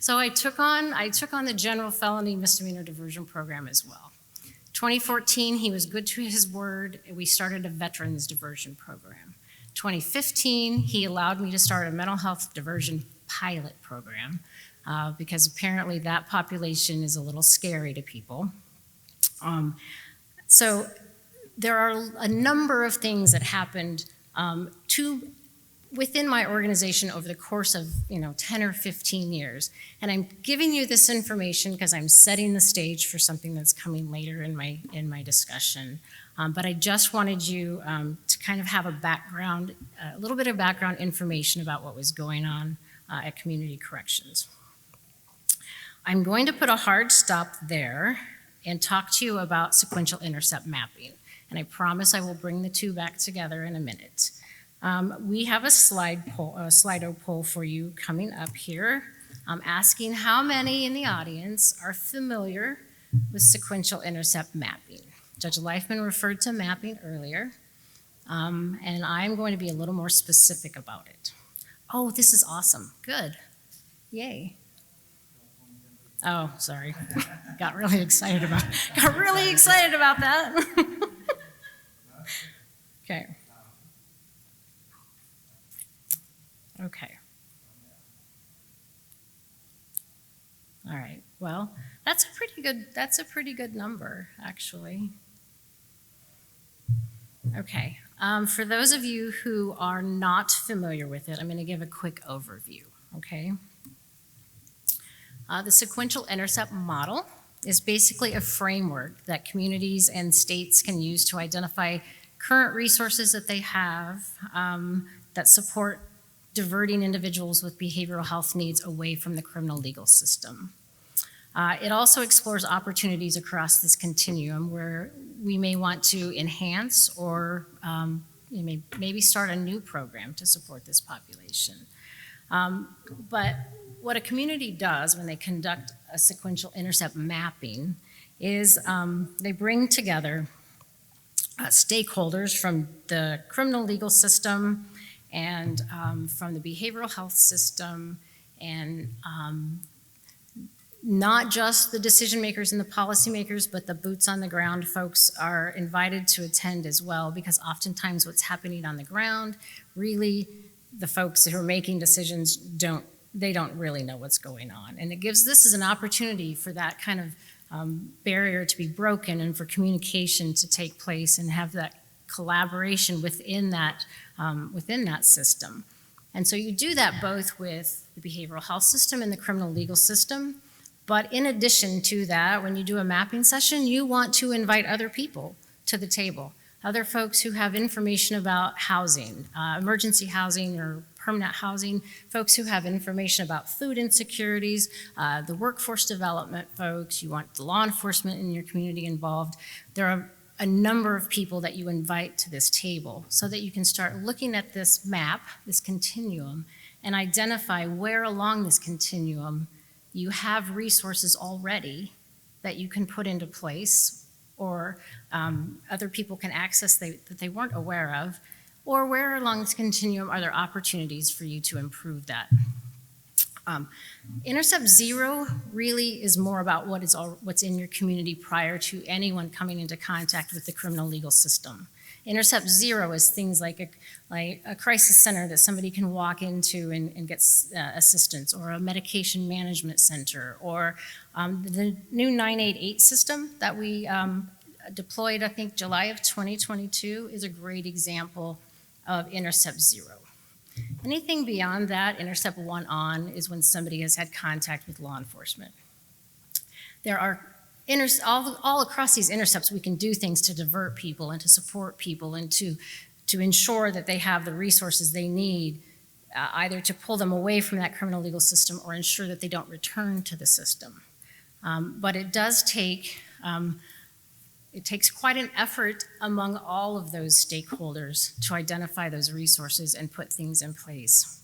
Speaker 2: I took on the general felony misdemeanor diversion program as well. 2014, he was good to his word. We started a veterans diversion program. 2015, he allowed me to start a mental health diversion pilot program because apparently that population is a little scary to people. So there are a number of things that happened within my organization over the course of 10 or 15 years. And I'm giving you this information because I'm setting the stage for something that's coming later in my discussion. But I just wanted you to kind of have a little bit of background information about what was going on at Community Corrections. I'm going to put a hard stop there and talk to you about sequential intercept mapping. And I promise I will bring the two back together in a minute. We have a Slido poll for you coming up here. I'm asking how many in the audience are familiar with sequential intercept mapping. Judge Leifman referred to mapping earlier, and I'm going to be a little more specific about it. Oh, this is awesome. Good. Yay. Oh, sorry. Got really excited about that. Okay. All right. Well, that's a pretty good number, actually. Okay. For those of you who are not familiar with it, I'm going to give a quick overview, okay? The sequential intercept model is basically a framework that communities and states can use to identify current resources that they have that support diverting individuals with behavioral health needs away from the criminal legal system. It also explores opportunities across this continuum where we may want to enhance or maybe start a new program to support this population. But what a community does when they conduct a sequential intercept mapping is they bring together stakeholders from the criminal legal system and from the behavioral health system, and not just the decision makers and the policymakers, but the boots on the ground folks are invited to attend as well, because oftentimes what's happening on the ground, really the folks who are making decisions don't really know what's going on. And it gives this as an opportunity for that kind of barrier to be broken and for communication to take place and have that collaboration within that system. And so you do that both with the behavioral health system and the criminal legal system. But in addition to that, when you do a mapping session, you want to invite other people to the table, other folks who have information about housing, emergency housing or permanent housing, folks who have information about food insecurities, the workforce development folks, you want the law enforcement in your community involved. There are a number of people that you invite to this table so that you can start looking at this map, this continuum, and identify where along this continuum you have resources already that you can put into place, or other people can access that they weren't aware of, or where along this continuum are there opportunities for you to improve that. Intercept Zero really is more about what's in your community prior to anyone coming into contact with the criminal legal system. Intercept Zero is things like a crisis center that somebody can walk into and get assistance, or a medication management center, or the new 988 system that we deployed, I think, July of 2022 is a great example of Intercept Zero. Anything beyond that, Intercept 1 on, is when somebody has had contact with law enforcement. There are all across these intercepts, we can do things to divert people and to support people and to ensure that they have the resources they need, either to pull them away from that criminal legal system or ensure that they don't return to the system. But it does take, it takes quite an effort among all of those stakeholders to identify those resources and put things in place.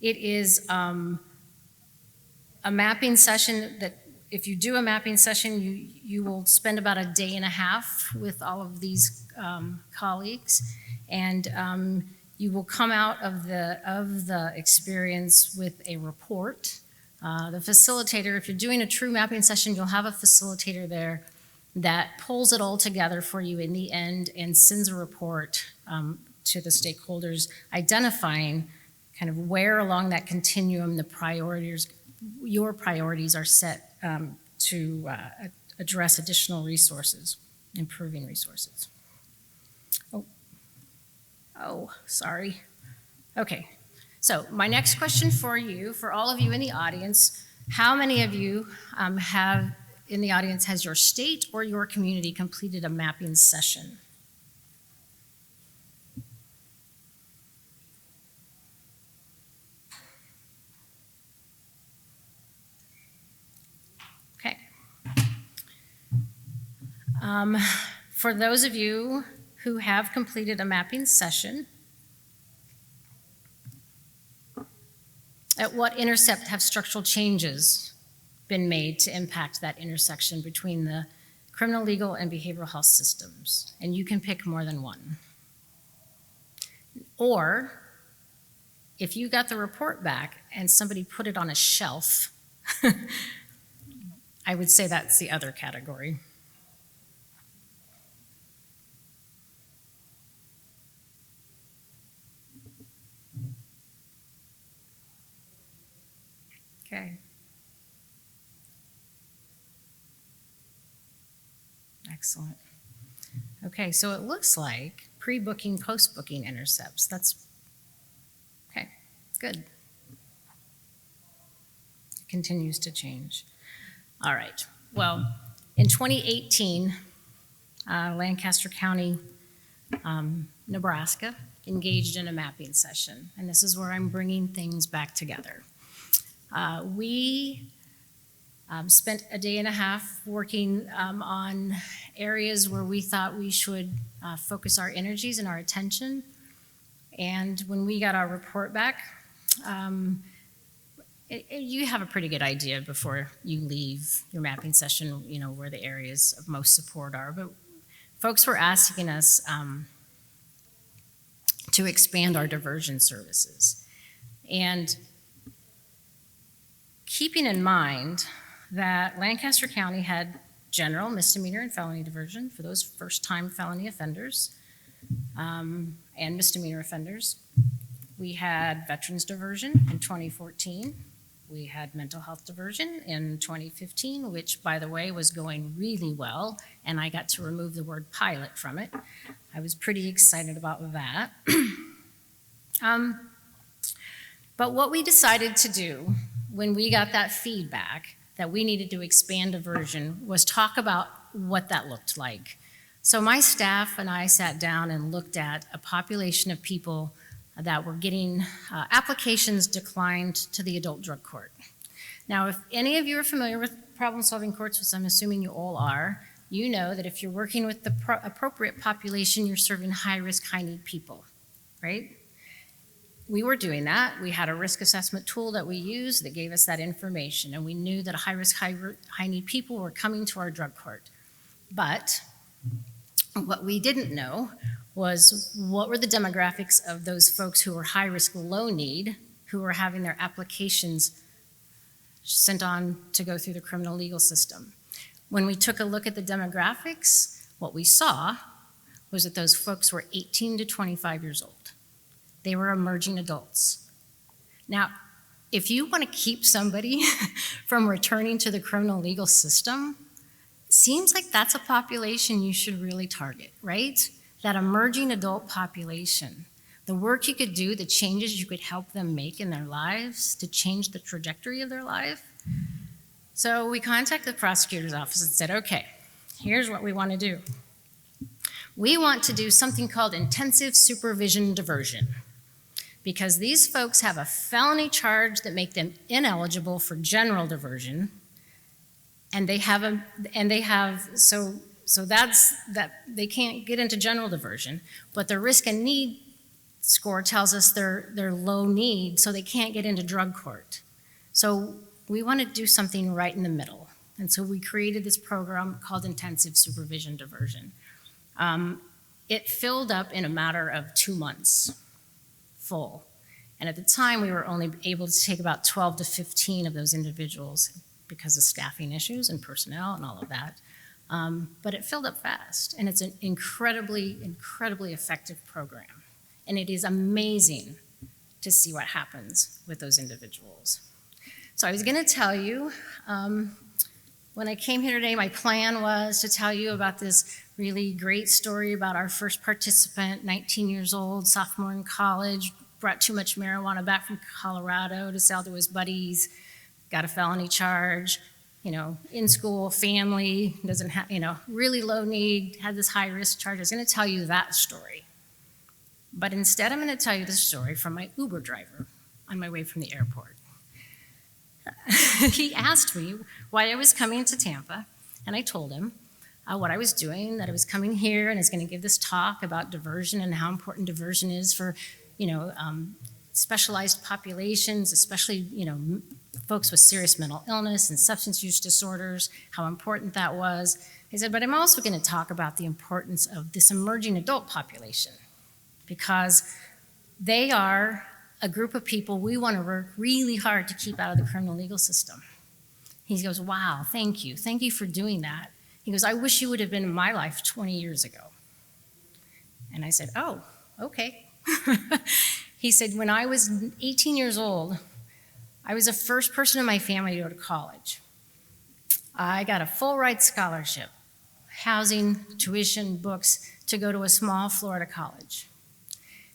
Speaker 2: It is a mapping session that, if you do a mapping session, you will spend about a day and a half with all of these colleagues, and you will come out of the experience with a report. The facilitator, if you're doing a true mapping session, you'll have a facilitator there that pulls it all together for you in the end and sends a report to the stakeholders, identifying kind of where along that continuum your priorities are set to address additional resources, improving resources. Oh, sorry. Okay, so my next question for you, for all of you in the audience, how many of you in the audience has your state or your community completed a mapping session? Okay. For those of you who have completed a mapping session, at what intercept have structural changes been made to impact that intersection between the criminal, legal, and behavioral health systems? And you can pick more than one. Or, if you got the report back and somebody put it on a shelf, I would say that's the other category. Okay. Excellent. Okay, so it looks like pre-booking, post-booking intercepts. That's okay, good. It continues to change. All right, well, in 2018, Lancaster County, Nebraska, engaged in a mapping session, and this is where I'm bringing things back together. We spent a day and a half working on areas where we thought we should focus our energies and our attention. And when we got our report back, you have a pretty good idea before you leave your mapping session, you know, where the areas of most support are. But folks were asking us to expand our diversion services. And keeping in mind that Lancaster County had general, misdemeanor, and felony diversion for those first-time felony offenders and misdemeanor offenders. We had veterans diversion in 2014. We had mental health diversion in 2015, which, by the way, was going really well, and I got to remove the word pilot from it. I was pretty excited about that. But what we decided to do when we got that feedback that we needed to expand diversion was talk about what that looked like. So my staff and I sat down and looked at a population of people that were getting applications declined to the adult drug court. Now, if any of you are familiar with problem-solving courts, which I'm assuming you all are, you know that if you're working with the appropriate population, you're serving high-risk, high-need people, right? We were doing that. We had a risk assessment tool that we used that gave us that information, and we knew that high-risk, high-need people were coming to our drug court. But what we didn't know was what were the demographics of those folks who were high-risk, low-need, who were having their applications sent on to go through the criminal legal system. When we took a look at the demographics, what we saw was that those folks were 18 to 25 years old. They were emerging adults. Now, if you want to keep somebody from returning to the criminal legal system, seems like that's a population you should really target, right? That emerging adult population. The work you could do, the changes you could help them make in their lives to change the trajectory of their life. So we contacted the prosecutor's office and said, okay, here's what we want to do. We want to do something called intensive supervision diversion, because these folks have a felony charge that make them ineligible for general diversion, and they they can't get into general diversion, but the risk and need score tells us they're low need, so they can't get into drug court. So we want to do something right in the middle. And so we created this program called Intensive Supervision Diversion. It filled up in a matter of 2 months, full. And at the time, we were only able to take about 12 to 15 of those individuals because of staffing issues and personnel and all of that. But it filled up fast, and it's an incredibly, incredibly effective program. And it is amazing to see what happens with those individuals. So I was going to tell you, when I came here today, my plan was to tell you about this really great story about our first participant, 19 years old, sophomore in college, brought too much marijuana back from Colorado to sell to his buddies, got a felony charge, in school, family, doesn't have, really low need, had this high risk charge. I was going to tell you that story. But instead, I'm going to tell you the story from my Uber driver on my way from the airport. He asked me why I was coming to Tampa, and I told him what I was doing, that I was coming here and I was going to give this talk about diversion and how important diversion is for, specialized populations, especially, folks with serious mental illness and substance use disorders, how important that was. He said, but I'm also going to talk about the importance of this emerging adult population, because they are a group of people we want to work really hard to keep out of the criminal legal system. He goes, wow, thank you. Thank you for doing that. He goes, I wish you would have been in my life 20 years ago. And I said, oh, okay. He said, when I was 18 years old, I was the first person in my family to go to college. I got a full ride scholarship, housing, tuition, books, to go to a small Florida college.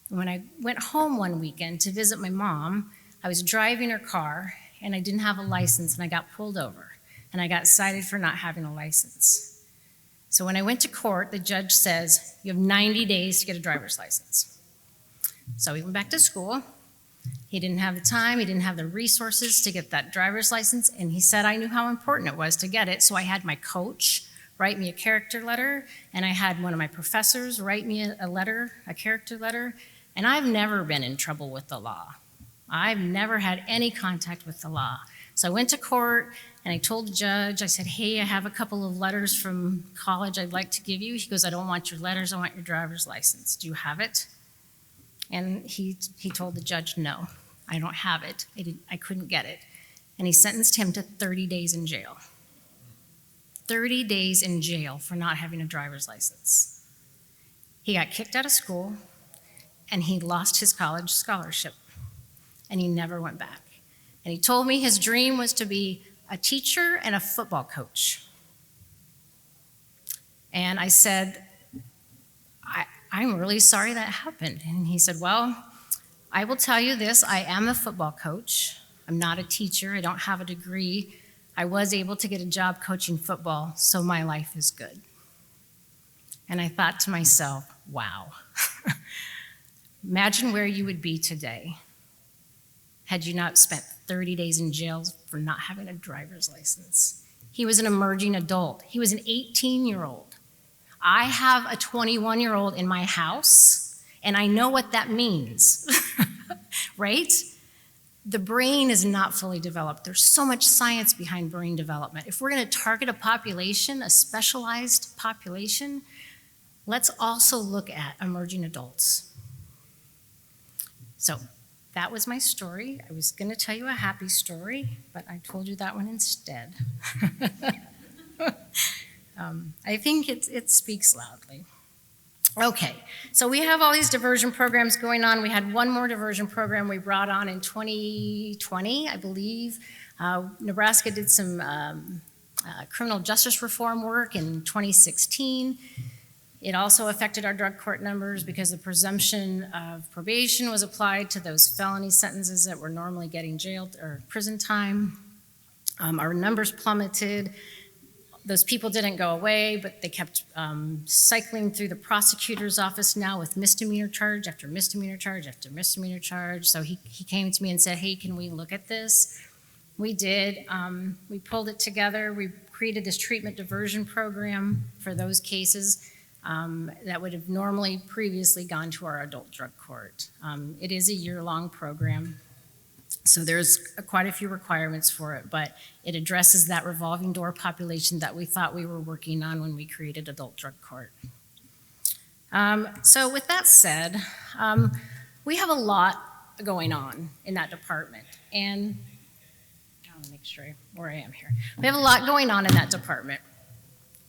Speaker 2: And when I went home one weekend to visit my mom, I was driving her car and I didn't have a license and I got pulled over and I got cited for not having a license. So when I went to court, the judge says, you have 90 days to get a driver's license. So we went back to school. He didn't have the time, he didn't have the resources to get that driver's license, and he said I knew how important it was to get it, so I had my coach write me a character letter, and I had one of my professors write me a character letter, and I've never been in trouble with the law. I've never had any contact with the law. So I went to court, and I told the judge, I said, hey, I have a couple of letters from college I'd like to give you. He goes, I don't want your letters, I want your driver's license. Do you have it? And he told the judge, no, I don't have it. I couldn't get it. And he sentenced him to 30 days in jail. 30 days in jail for not having a driver's license. He got kicked out of school, and he lost his college scholarship, and he never went back. And he told me his dream was to be a teacher and a football coach. And I said, I'm really sorry that happened. And he said, well, I will tell you this, I am a football coach. I'm not a teacher, I don't have a degree. I was able to get a job coaching football, so my life is good. And I thought to myself, wow. Imagine where you would be today had you not spent 30 days in jail for not having a driver's license. He was an emerging adult. He was an 18-year-old. I have a 21-year-old in my house, and I know what that means, right? The brain is not fully developed. There's so much science behind brain development. If we're going to target a population, a specialized population, let's also look at emerging adults. So that was my story. I was going to tell you a happy story, but I told you that one instead. I think it speaks loudly. Okay, so we have all these diversion programs going on. We had one more diversion program we brought on in 2020, I believe. Nebraska did some criminal justice reform work in 2016. It also affected our drug court numbers because the presumption of probation was applied to those felony sentences that were normally getting jail or prison time. Our numbers plummeted. Those people didn't go away, but they kept cycling through the prosecutor's office now with misdemeanor charge after misdemeanor charge after misdemeanor charge. So he came to me and said, hey, can we look at this? We did. We pulled it together. We created this treatment diversion program for those cases that would have normally previously gone to our adult drug court. It is a year-long program. So there's quite a few requirements for it, but it addresses that revolving door population that we thought we were working on when we created adult drug court. So with that said, we have a lot going on in that department, and I want to make sure where I am here. We have a lot going on in that department.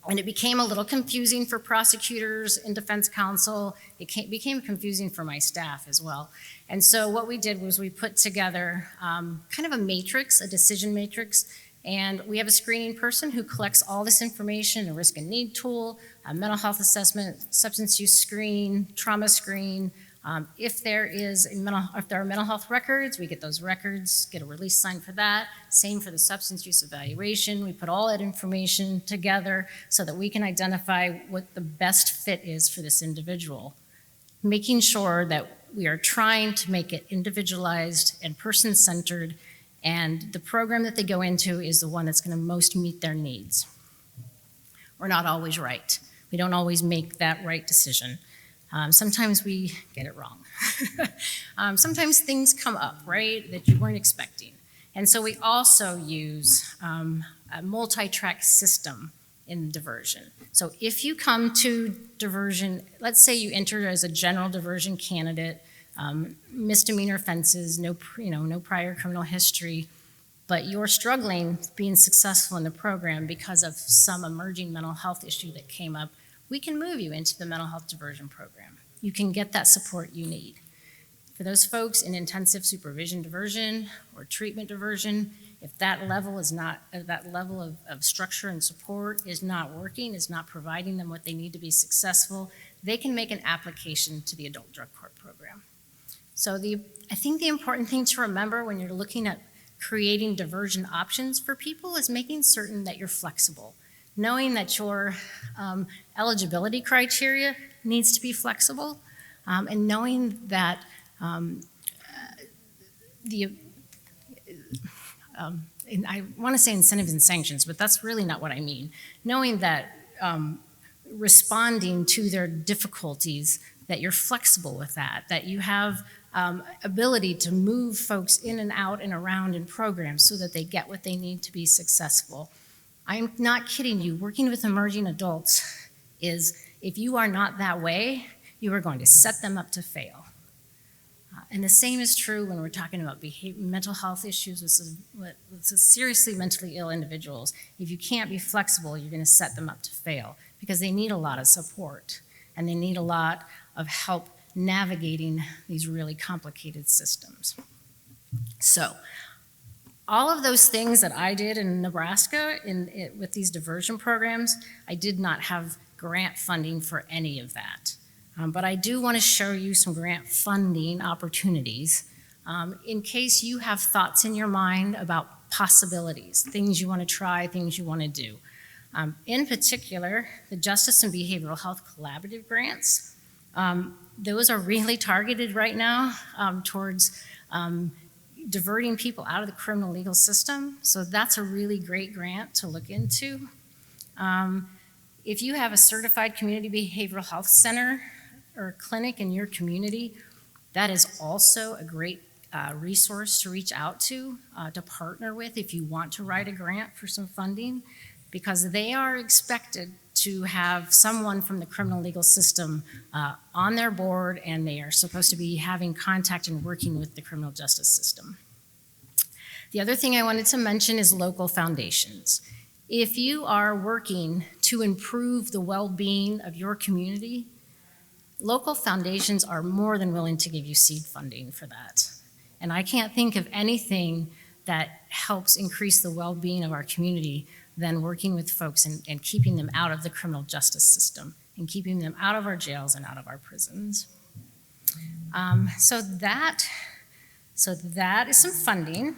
Speaker 2: And it became a little confusing for prosecutors and defense counsel. It became confusing for my staff as well. And so what we did was we put together kind of a matrix, a decision matrix, and we have a screening person who collects all this information, a risk and need tool, a mental health assessment, substance use screen, trauma screen. If there are mental health records, we get those records, get a release sign for that. Same for the substance use evaluation. We put all that information together so that we can identify what the best fit is for this individual, making sure that we are trying to make it individualized and person-centered, and the program that they go into is the one that's going to most meet their needs. We're not always right. We don't always make that right decision. Sometimes we get it wrong. Sometimes things come up, right, that you weren't expecting. And so we also use a multi-track system in diversion. So if you come to diversion, let's say you enter as a general diversion candidate, misdemeanor offenses, no prior criminal history, but you're struggling being successful in the program because of some emerging mental health issue that came up, we can move you into the mental health diversion program. You can get that support you need. For those folks in intensive supervision diversion or treatment diversion, if that level of structure and support is not working, is not providing them what they need to be successful, they can make an application to the adult drug court program. So I think the important thing to remember when you're looking at creating diversion options for people is making certain that you're flexible. Knowing that your eligibility criteria needs to be flexible, and knowing that and I want to say incentives and sanctions, but that's really not what I mean. Knowing that responding to their difficulties, that you're flexible with that you have ability to move folks in and out and around in programs so that they get what they need to be successful. I'm not kidding you. Working with emerging adults is, if you are not that way, you are going to set them up to fail. And the same is true when we're talking about mental health issues with seriously mentally ill individuals. If you can't be flexible, you're going to set them up to fail because they need a lot of support and they need a lot of help navigating these really complicated systems. So, all of those things that I did in Nebraska with these diversion programs, I did not have grant funding for any of that. But I do want to show you some grant funding opportunities in case you have thoughts in your mind about possibilities, things you want to try, things you want to do. In particular, the Justice and Behavioral Health Collaborative Grants Those are really targeted right now towards diverting people out of the criminal legal system. So that's a really great grant to look into. If you have a certified community behavioral health center or clinic in your community, that is also a great resource to reach out to partner with if you want to write a grant for some funding, because they are expected to have someone from the criminal legal system on their board, and they are supposed to be having contact and working with the criminal justice system. The other thing I wanted to mention is local foundations. If you are working to improve the well-being of your community, local foundations are more than willing to give you seed funding for that. And I can't think of anything that helps increase the well-being of our community than working with folks and keeping them out of the criminal justice system and keeping them out of our jails and out of our prisons. So that is some funding.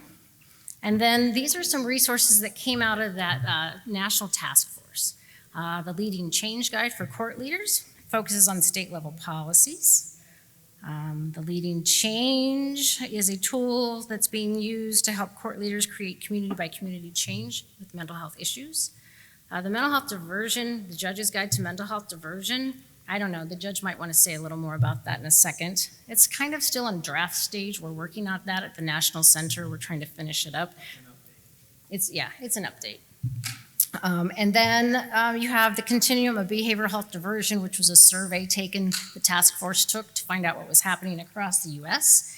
Speaker 2: And then these are some resources that came out of that national task force. The Leading Change Guide for Court Leaders focuses on state-level policies. The Leading Change is a tool that's being used to help court leaders create community-by-community change with mental health issues. The Mental Health Diversion, the Judge's Guide to Mental Health Diversion, I don't know, the judge might want to say a little more about that in a second. It's kind of still in draft stage. We're working on that at the National Center. We're trying to finish it up. It's an update. And then you have the Continuum of Behavioral Health Diversion, which was a survey the task force took to find out what was happening across the U.S.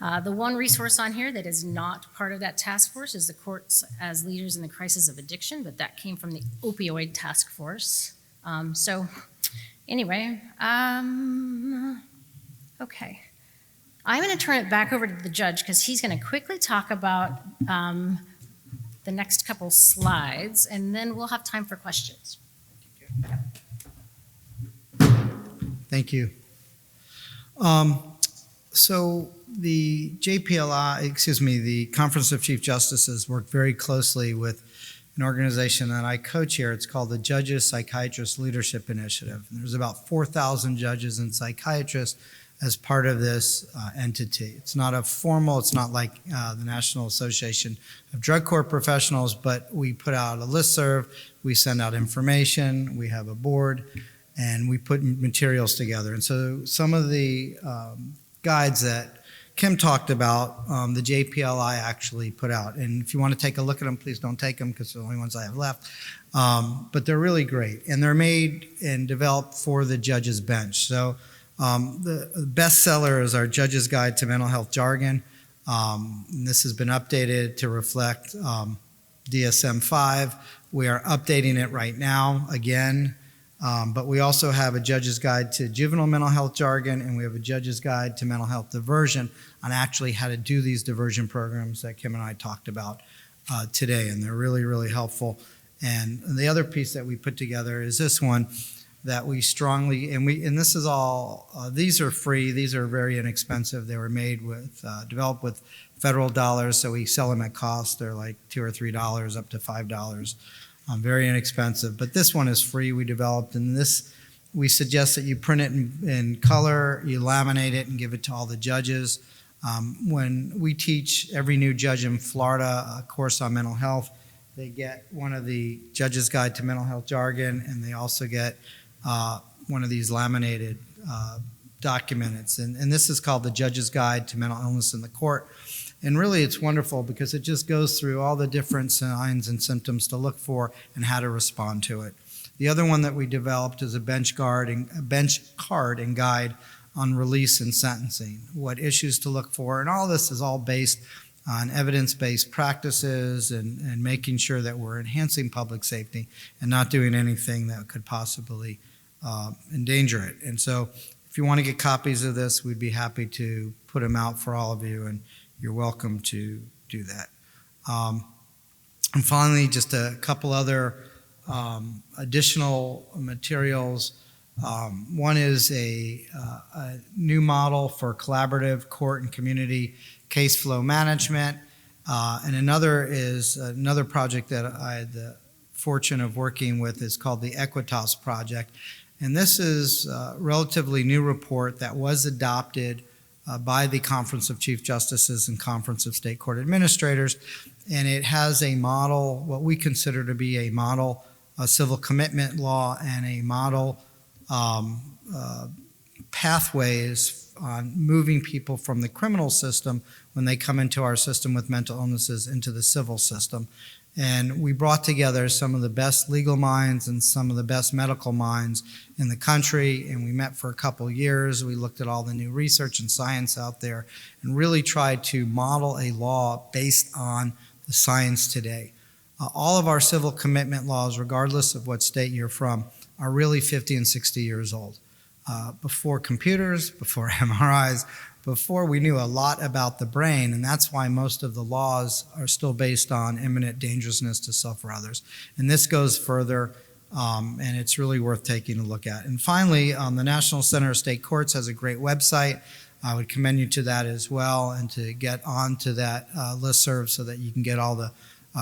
Speaker 2: The one resource on here that is not part of that task force is the Courts as Leaders in the Crisis of Addiction, but that came from the Opioid Task Force. Anyway, okay. I'm going to turn it back over to the judge because he's going to quickly talk about the next couple slides, and then we'll have time for questions.
Speaker 3: Thank you. So the the Conference of Chief Justices worked very closely with an organization that I co-chair. It's called the Judges Psychiatrists Leadership Initiative. And there's about 4,000 judges and psychiatrists as part of this entity. It's not it's not like the National Association of Drug Court Professionals, but we put out a listserv, we send out information, we have a board, and we put materials together. And so some of the guides that Kim talked about, the JPLI actually put out. And if you want to take a look at them, please don't take them because they're the only ones I have left. But they're really great. And they're made and developed for the judge's bench. So the bestseller is our Judge's Guide to Mental Health Jargon. And this has been updated to reflect DSM-5. We are updating it right now again. But we also have a Judge's Guide to Juvenile Mental Health Jargon, and we have a Judge's Guide to Mental Health Diversion on actually how to do these diversion programs that Kim and I talked about today. And they're really, really helpful. And the other piece that we put together is this one that we strongly, and this is all, these are free, these are very inexpensive. They were made with, developed with federal dollars, so we sell them at cost. They're like $2 or $3, up to $5. Very inexpensive, but this one is free. We developed, and this, we suggest that you print it in color, you laminate it and give it to all the judges. When we teach every new judge in Florida a course on mental health, they get one of the Judge's Guide to Mental Health Jargon, and they also get one of these laminated documents. And this is called the Judge's Guide to Mental Illness in the Court. And really it's wonderful because it just goes through all the different signs and symptoms to look for and how to respond to it. The other one that we developed is a bench card and guide on release and sentencing, what issues to look for. And all this is all based on evidence-based practices and making sure that we're enhancing public safety and not doing anything that could possibly endanger it. And so if you want to get copies of this, we'd be happy to put them out for all of you, and you're welcome to do that. And finally, just a couple other additional materials. One is a new model for collaborative court and community case flow management. And another is another project that I had the fortune of working with is called the Equitas Project. And this is a relatively new report that was adopted by the Conference of Chief Justices and Conference of State Court Administrators. And it has a model, what we consider to be a model civil commitment law and a model pathways on moving people from the criminal system when they come into our system with mental illnesses into the civil system. And we brought together some of the best legal minds and some of the best medical minds in the country, and we met for a couple years. We looked at all the new research and science out there and really tried to model a law based on the science today. All of our civil commitment laws, regardless of what state you're from, are really 50 and 60 years old. Before computers, before MRIs, before we knew a lot about the brain, and that's why most of the laws are still based on imminent dangerousness to self or others. And this goes further, and it's really worth taking a look at. And finally, the National Center of State Courts has a great website. I would commend you to that as well, and to get onto that listserv so that you can get all the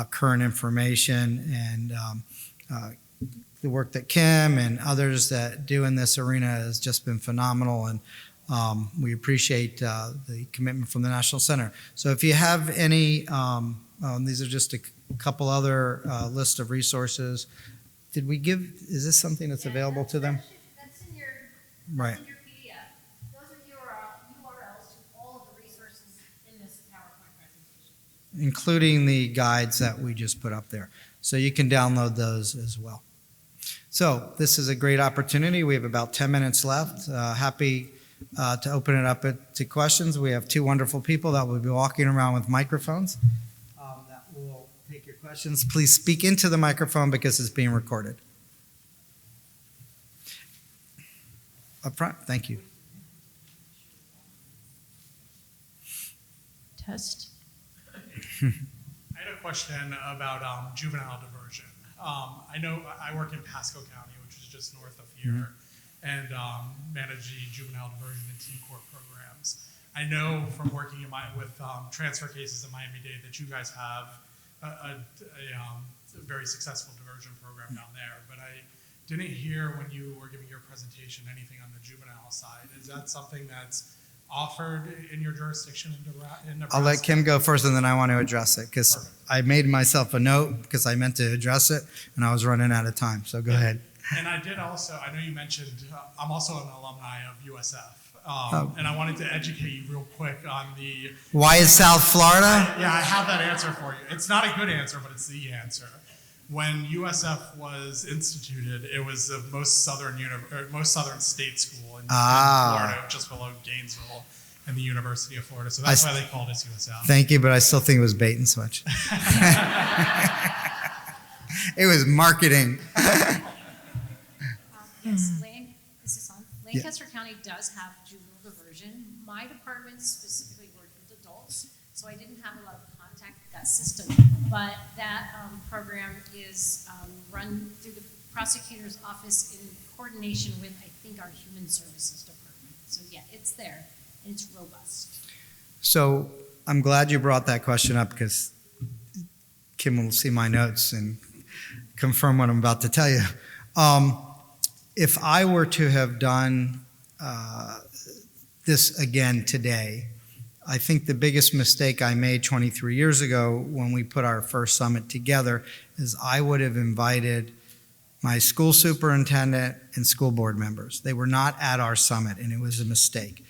Speaker 3: current information. And the work that Kim and others that do in this arena has just been phenomenal, and we appreciate the commitment from the National Center. So if you have any, these are just a couple other list of resources. Did we give, is this something that's available to them?
Speaker 2: That's in your,
Speaker 3: Right.
Speaker 2: in your PDF. Those are URLs to all of the resources in this PowerPoint presentation.
Speaker 3: Including the guides that we just put up there. So you can download those as well. So this is a great opportunity. We have about 10 minutes left. Happy to open it up to questions. We have two wonderful people that will be walking around with microphones that will take your questions. Please speak into the microphone because it's being recorded. Up front, thank you.
Speaker 2: Test.
Speaker 4: I had a question about juvenile diversion. I know I work in Pasco County, which is just north of here, and manage the juvenile diversion and teen court programs. I know from working with transfer cases in Miami-Dade that you guys have a very successful diversion program down there, but I didn't hear when you were giving your presentation anything on the juvenile side. Is that something that's offered in your jurisdiction in Nebraska?
Speaker 3: I'll let Kim go first, and then I want to address it because
Speaker 4: Perfect.
Speaker 3: I made myself a note because I meant to address it, and I was running out of time. So go ahead.
Speaker 4: And I did also, I know you mentioned, I'm also an alumni of USF, and I wanted to educate you real quick on the...
Speaker 3: Why is South Florida?
Speaker 4: Yeah, I have that answer for you. It's not a good answer, but it's the answer. When USF was instituted, it was the most southern state school in Florida, just below Gainesville and the University of Florida. So that's why they called us USF.
Speaker 3: Thank you, but I still think it was bait and switch. It was marketing.
Speaker 2: Yes, is this on? Lancaster County does have juvenile diversion. My department specifically worked with adults, so I didn't have a lot of contact with that system. But that program is run through the prosecutor's office in coordination with, I think, our human services department. So yeah, it's there, and it's robust.
Speaker 3: So I'm glad you brought that question up because Kim will see my notes and confirm what I'm about to tell you. If I were to have done this again today, I think the biggest mistake I made 23 years ago when we put our first summit together is I would have invited my school superintendent and school board members. They were not at our summit, and it was a mistake.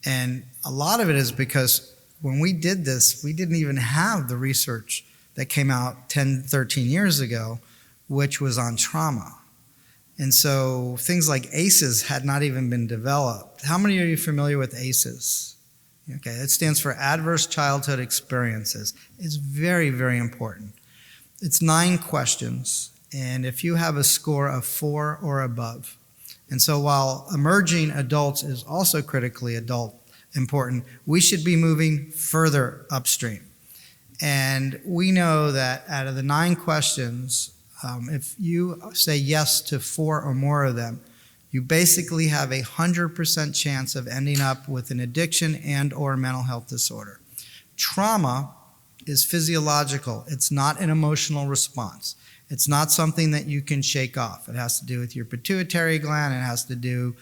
Speaker 3: And a lot of it is because when we did this, we didn't even have the research that came out 10, 13 years ago, which was on trauma. And so things like ACEs had not even been developed. How many are you familiar with ACEs? Okay, it stands for Adverse Childhood Experiences. It's very, very important. It's 9 questions, and if you have a score of 4 or above, and so while emerging adults is also critically important, we should be moving further upstream. And we know that out of the 9 questions, if you say yes to 4 or more of them, you basically have a 100% chance of ending up with an addiction and or mental health disorder. Trauma is physiological. It's not an emotional response. It's not something that you can shake off. It has to do with your pituitary gland. It has to do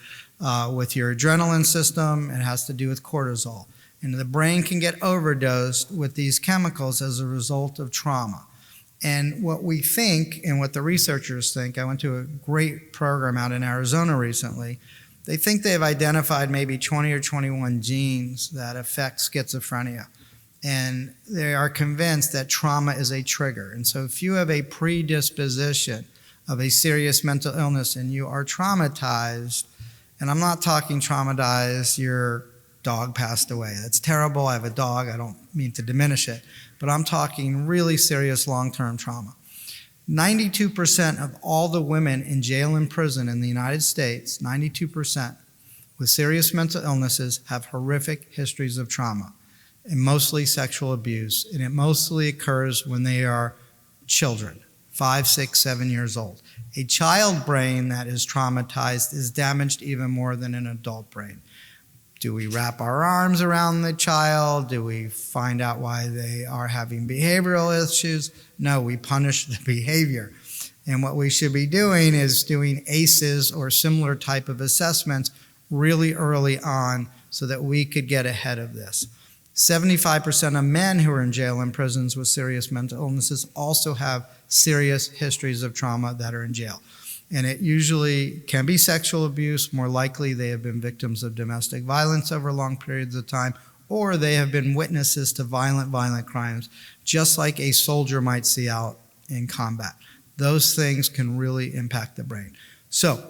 Speaker 3: with your adrenaline system. It has to do with cortisol. And the brain can get overdosed with these chemicals as a result of trauma. And what we think, and what the researchers think, I went to a great program out in Arizona recently, they think they've identified maybe 20 or 21 genes that affect schizophrenia. And they are convinced that trauma is a trigger. And so if you have a predisposition of a serious mental illness and you are traumatized, and I'm not talking traumatized, your dog passed away. That's terrible. I have a dog. I don't mean to diminish it. But I'm talking really serious long-term trauma. 92% of all the women in jail and prison in the United States, 92% with serious mental illnesses have horrific histories of trauma, and mostly sexual abuse. And it mostly occurs when they are children, 5, 6, 7 years old. A child brain that is traumatized is damaged even more than an adult brain. Do we wrap our arms around the child? Do we find out why they are having behavioral issues? No, we punish the behavior. And what we should be doing is doing ACEs or similar type of assessments really early on so that we could get ahead of this. 75% of men who are in jail and prisons with serious mental illnesses also have serious histories of trauma that are in jail. And it usually can be sexual abuse. More likely, they have been victims of domestic violence over long periods of time, or they have been witnesses to violent crimes, just like a soldier might see out in combat. Those things can really impact the brain. So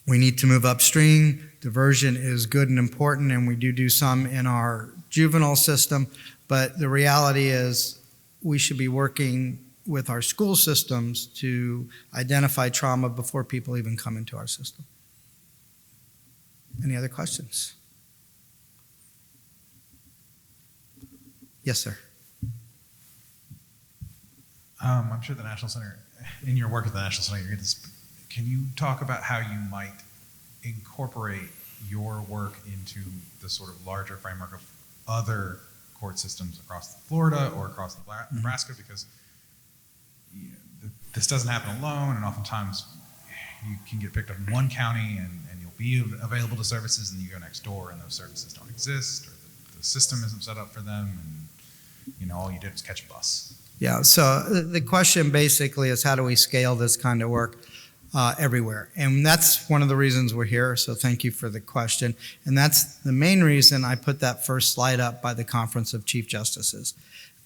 Speaker 3: we need to move upstream. Diversion is good and important, and we do some in our juvenile system, but the reality is we should be working with our school systems to identify trauma before people even come into our system. Any other questions? Yes, sir.
Speaker 5: I'm sure the National Center, in your work at the National Center, can you talk about how you might incorporate your work into the sort of larger framework of other court systems across Florida or across Nebraska? Because this doesn't happen alone, and oftentimes you can get picked up in one county and you'll be available to services, and you go next door and those services don't exist, or the system isn't set up for them, and all you did was catch a bus.
Speaker 3: Yeah, so the question basically is how do we scale this kind of work everywhere? And that's one of the reasons we're here, so thank you for the question. And that's the main reason I put that first slide up by the Conference of Chief Justices.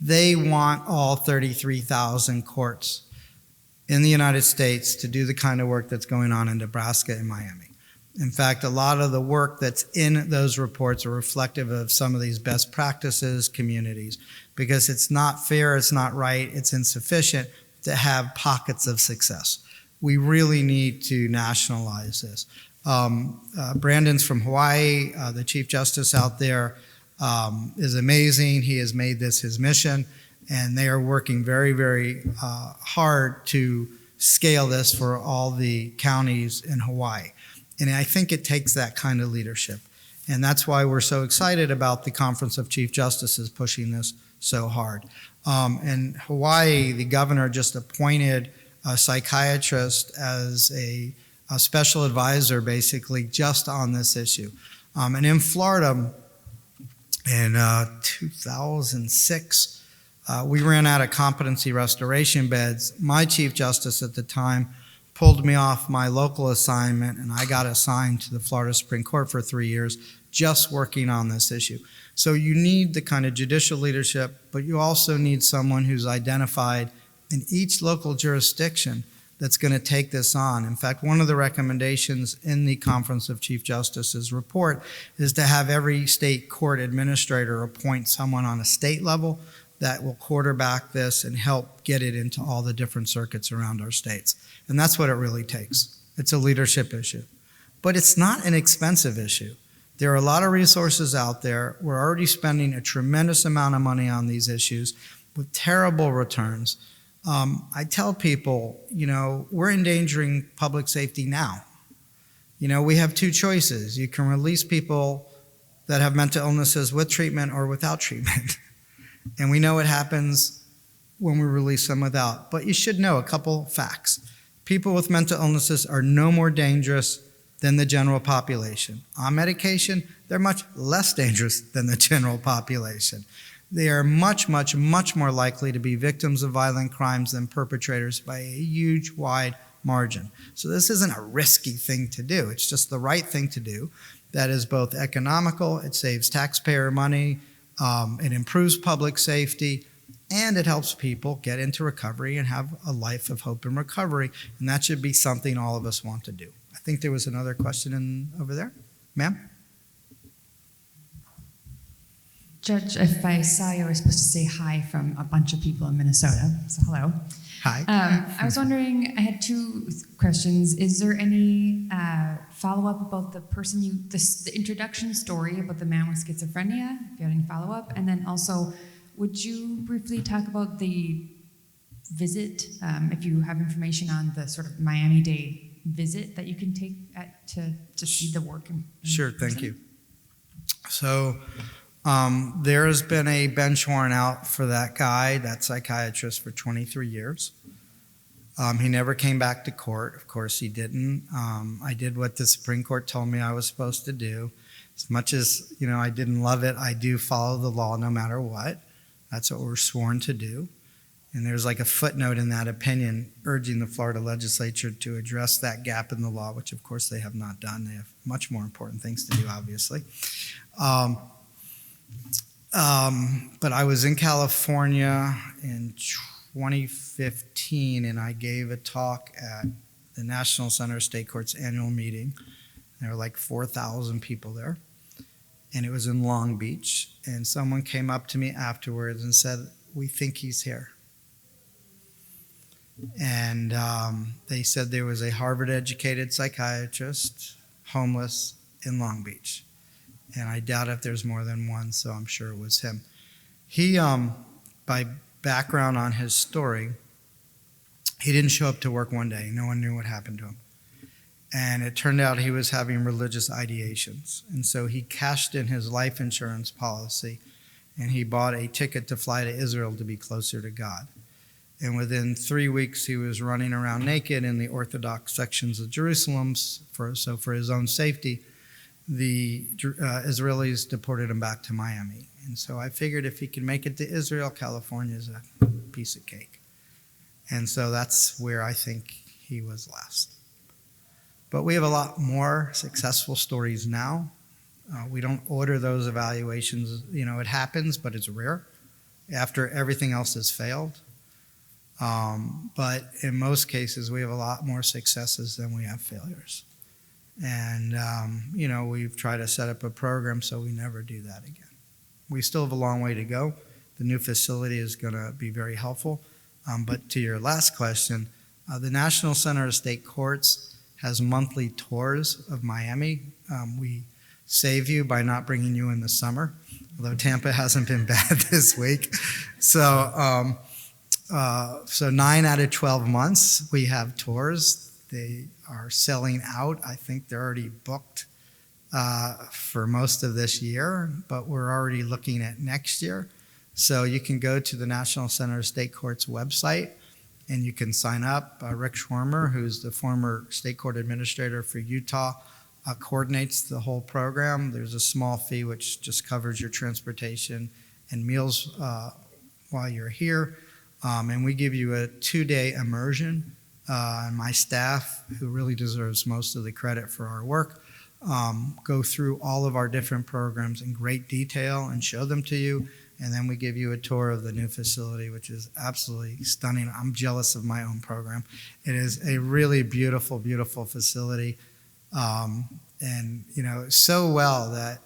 Speaker 3: They want all 33,000 courts in the United States to do the kind of work that's going on in Nebraska and Miami. In fact, a lot of the work that's in those reports are reflective of some of these best practices communities, because it's not fair, it's not right, it's insufficient to have pockets of success. We really need to nationalize this. Brandon's from Hawaii, the Chief Justice out there is amazing. He has made this his mission, and they are working very, very hard to scale this for all the counties in Hawaii. And I think it takes that kind of leadership. And that's why we're so excited about the Conference of Chief Justices pushing this so hard. In Hawaii, the governor just appointed a psychiatrist as a special advisor, basically, just on this issue. And in Florida, in 2006, we ran out of competency restoration beds. My Chief Justice at the time pulled me off my local assignment, and I got assigned to the Florida Supreme Court for 3 years, just working on this issue. So you need the kind of judicial leadership, but you also need someone who's identified in each local jurisdiction that's going to take this on. In fact, one of the recommendations in the Conference of Chief Justices report is to have every state court administrator appoint someone on a state level that will quarterback this and help get it into all the different circuits around our states. And that's what it really takes. It's a leadership issue. But it's not an expensive issue. There are a lot of resources out there. We're already spending a tremendous amount of money on these issues with terrible returns. I tell people, we're endangering public safety now. We have two choices. You can release people that have mental illnesses with treatment or without treatment. And we know what happens when we release them without. But you should know a couple facts. People with mental illnesses are no more dangerous than the general population. On medication, they're much less dangerous than the general population. They are much, much, much more likely to be victims of violent crimes than perpetrators by a huge, wide margin. So this isn't a risky thing to do. It's just the right thing to do. That is both economical, it saves taxpayer money, it improves public safety, and it helps people get into recovery and have a life of hope and recovery. And that should be something all of us want to do. I think there was another question over there. Ma'am?
Speaker 6: Judge, if I saw you were supposed to say hi from a bunch of people in Minnesota, so hello.
Speaker 3: Hi.
Speaker 6: I was wondering, I had two questions. Is there any follow-up about the person the introduction story about the man with schizophrenia, if you had any follow-up? And then also, would you briefly talk about the visit, if you have information on the sort of Miami-Dade visit that you can take to see the work?
Speaker 3: Sure, thank you. So there has been a bench warrant out for that guy, that psychiatrist, for 23 years. He never came back to court. Of course, he didn't. I did what the Supreme Court told me I was supposed to do. As much as, I didn't love it, I do follow the law no matter what. That's what we're sworn to do. And there's like a footnote in that opinion urging the Florida legislature to address that gap in the law, which of course they have not done. They have much more important things to do, obviously. But I was in California in 2015, and I gave a talk at the National Center of State Courts annual meeting. There were like 4,000 people there, and it was in Long Beach. And someone came up to me afterwards and said, "We think he's here." And they said there was a Harvard-educated psychiatrist, homeless, in Long Beach. And I doubt if there's more than one, so I'm sure it was him. He, by background on his story, he didn't show up to work one day. No one knew what happened to him. And it turned out he was having religious ideations. And so he cashed in his life insurance policy, and he bought a ticket to fly to Israel to be closer to God. And within 3 weeks, he was running around naked in the Orthodox sections of Jerusalem. For his own safety, the Israelis deported him back to Miami. And so I figured if he could make it to Israel, California is a piece of cake. And so that's where I think he was last. But we have a lot more successful stories now. We don't order those evaluations. It happens, but it's rare after everything else has failed. But in most cases, we have a lot more successes than we have failures. And, we've tried to set up a program so we never do that again. We still have a long way to go. The new facility is going to be very helpful. But to your last question, the National Center of State Courts has monthly tours of Miami. We save you by not bringing you in the summer, although Tampa hasn't been bad this week. So 9 out of 12 months we have tours. They are selling out. I think they're already booked for most of this year, but we're already looking at next year. So you can go to the National Center of State Courts website and you can sign up. Rick Schwarmer, who's the former state court administrator for Utah, coordinates the whole program. There's a small fee which just covers your transportation and meals while you're here. And we give you a 2-day immersion. And my staff, who really deserves most of the credit for our work, go through all of our different programs in great detail and show them to you. And then we give you a tour of the new facility, which is absolutely stunning. I'm jealous of my own program. It is a really beautiful, beautiful facility. And, so well that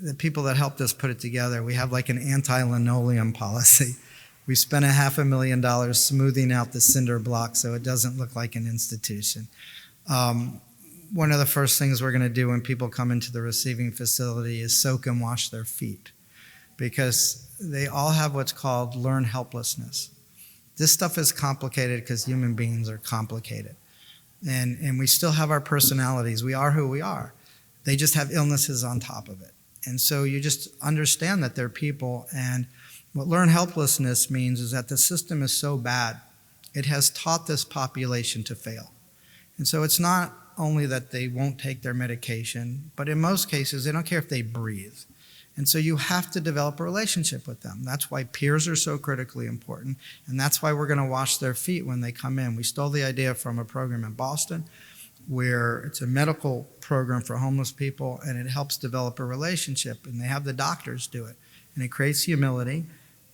Speaker 3: the people that helped us put it together, we have like an anti-linoleum policy. We spent $500,000 smoothing out the cinder block so it doesn't look like an institution. One of the first things we're going to do when people come into the receiving facility is soak and wash their feet, because they all have what's called learned helplessness. This stuff is complicated because human beings are complicated. And we still have our personalities. We are who we are. They just have illnesses on top of it. And so you just understand that they're people, and What learned helplessness means is that the system is so bad, it has taught this population to fail. And so it's not only that they won't take their medication, but in most cases, they don't care if they breathe. And so you have to develop a relationship with them. That's why peers are so critically important, and that's why we're going to wash their feet when they come in. We stole the idea from a program in Boston where it's a medical program for homeless people, and it helps develop a relationship, and they have the doctors do it. And it creates humility,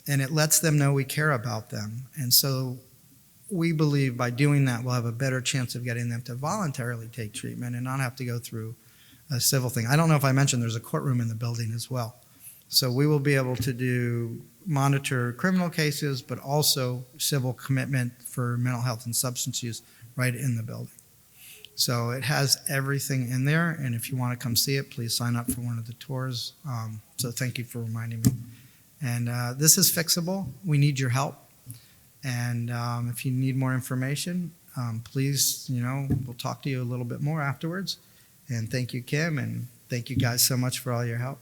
Speaker 3: and it lets them know we care about them. And so we believe by doing that, we'll have a better chance of getting them to voluntarily take treatment and not have to go through a civil thing. I don't know if I mentioned there's a courtroom in the building as well. So we will be able to monitor criminal cases, but also civil commitment for mental health and substance use right in the building. So it has everything in there, and if you want to come see it, please sign up for one of the tours. So thank you for reminding me. And this is fixable. We need your help. And if you need more information, please, we'll talk to you a little bit more afterwards. And thank you, Kim, and thank you guys so much for all your help.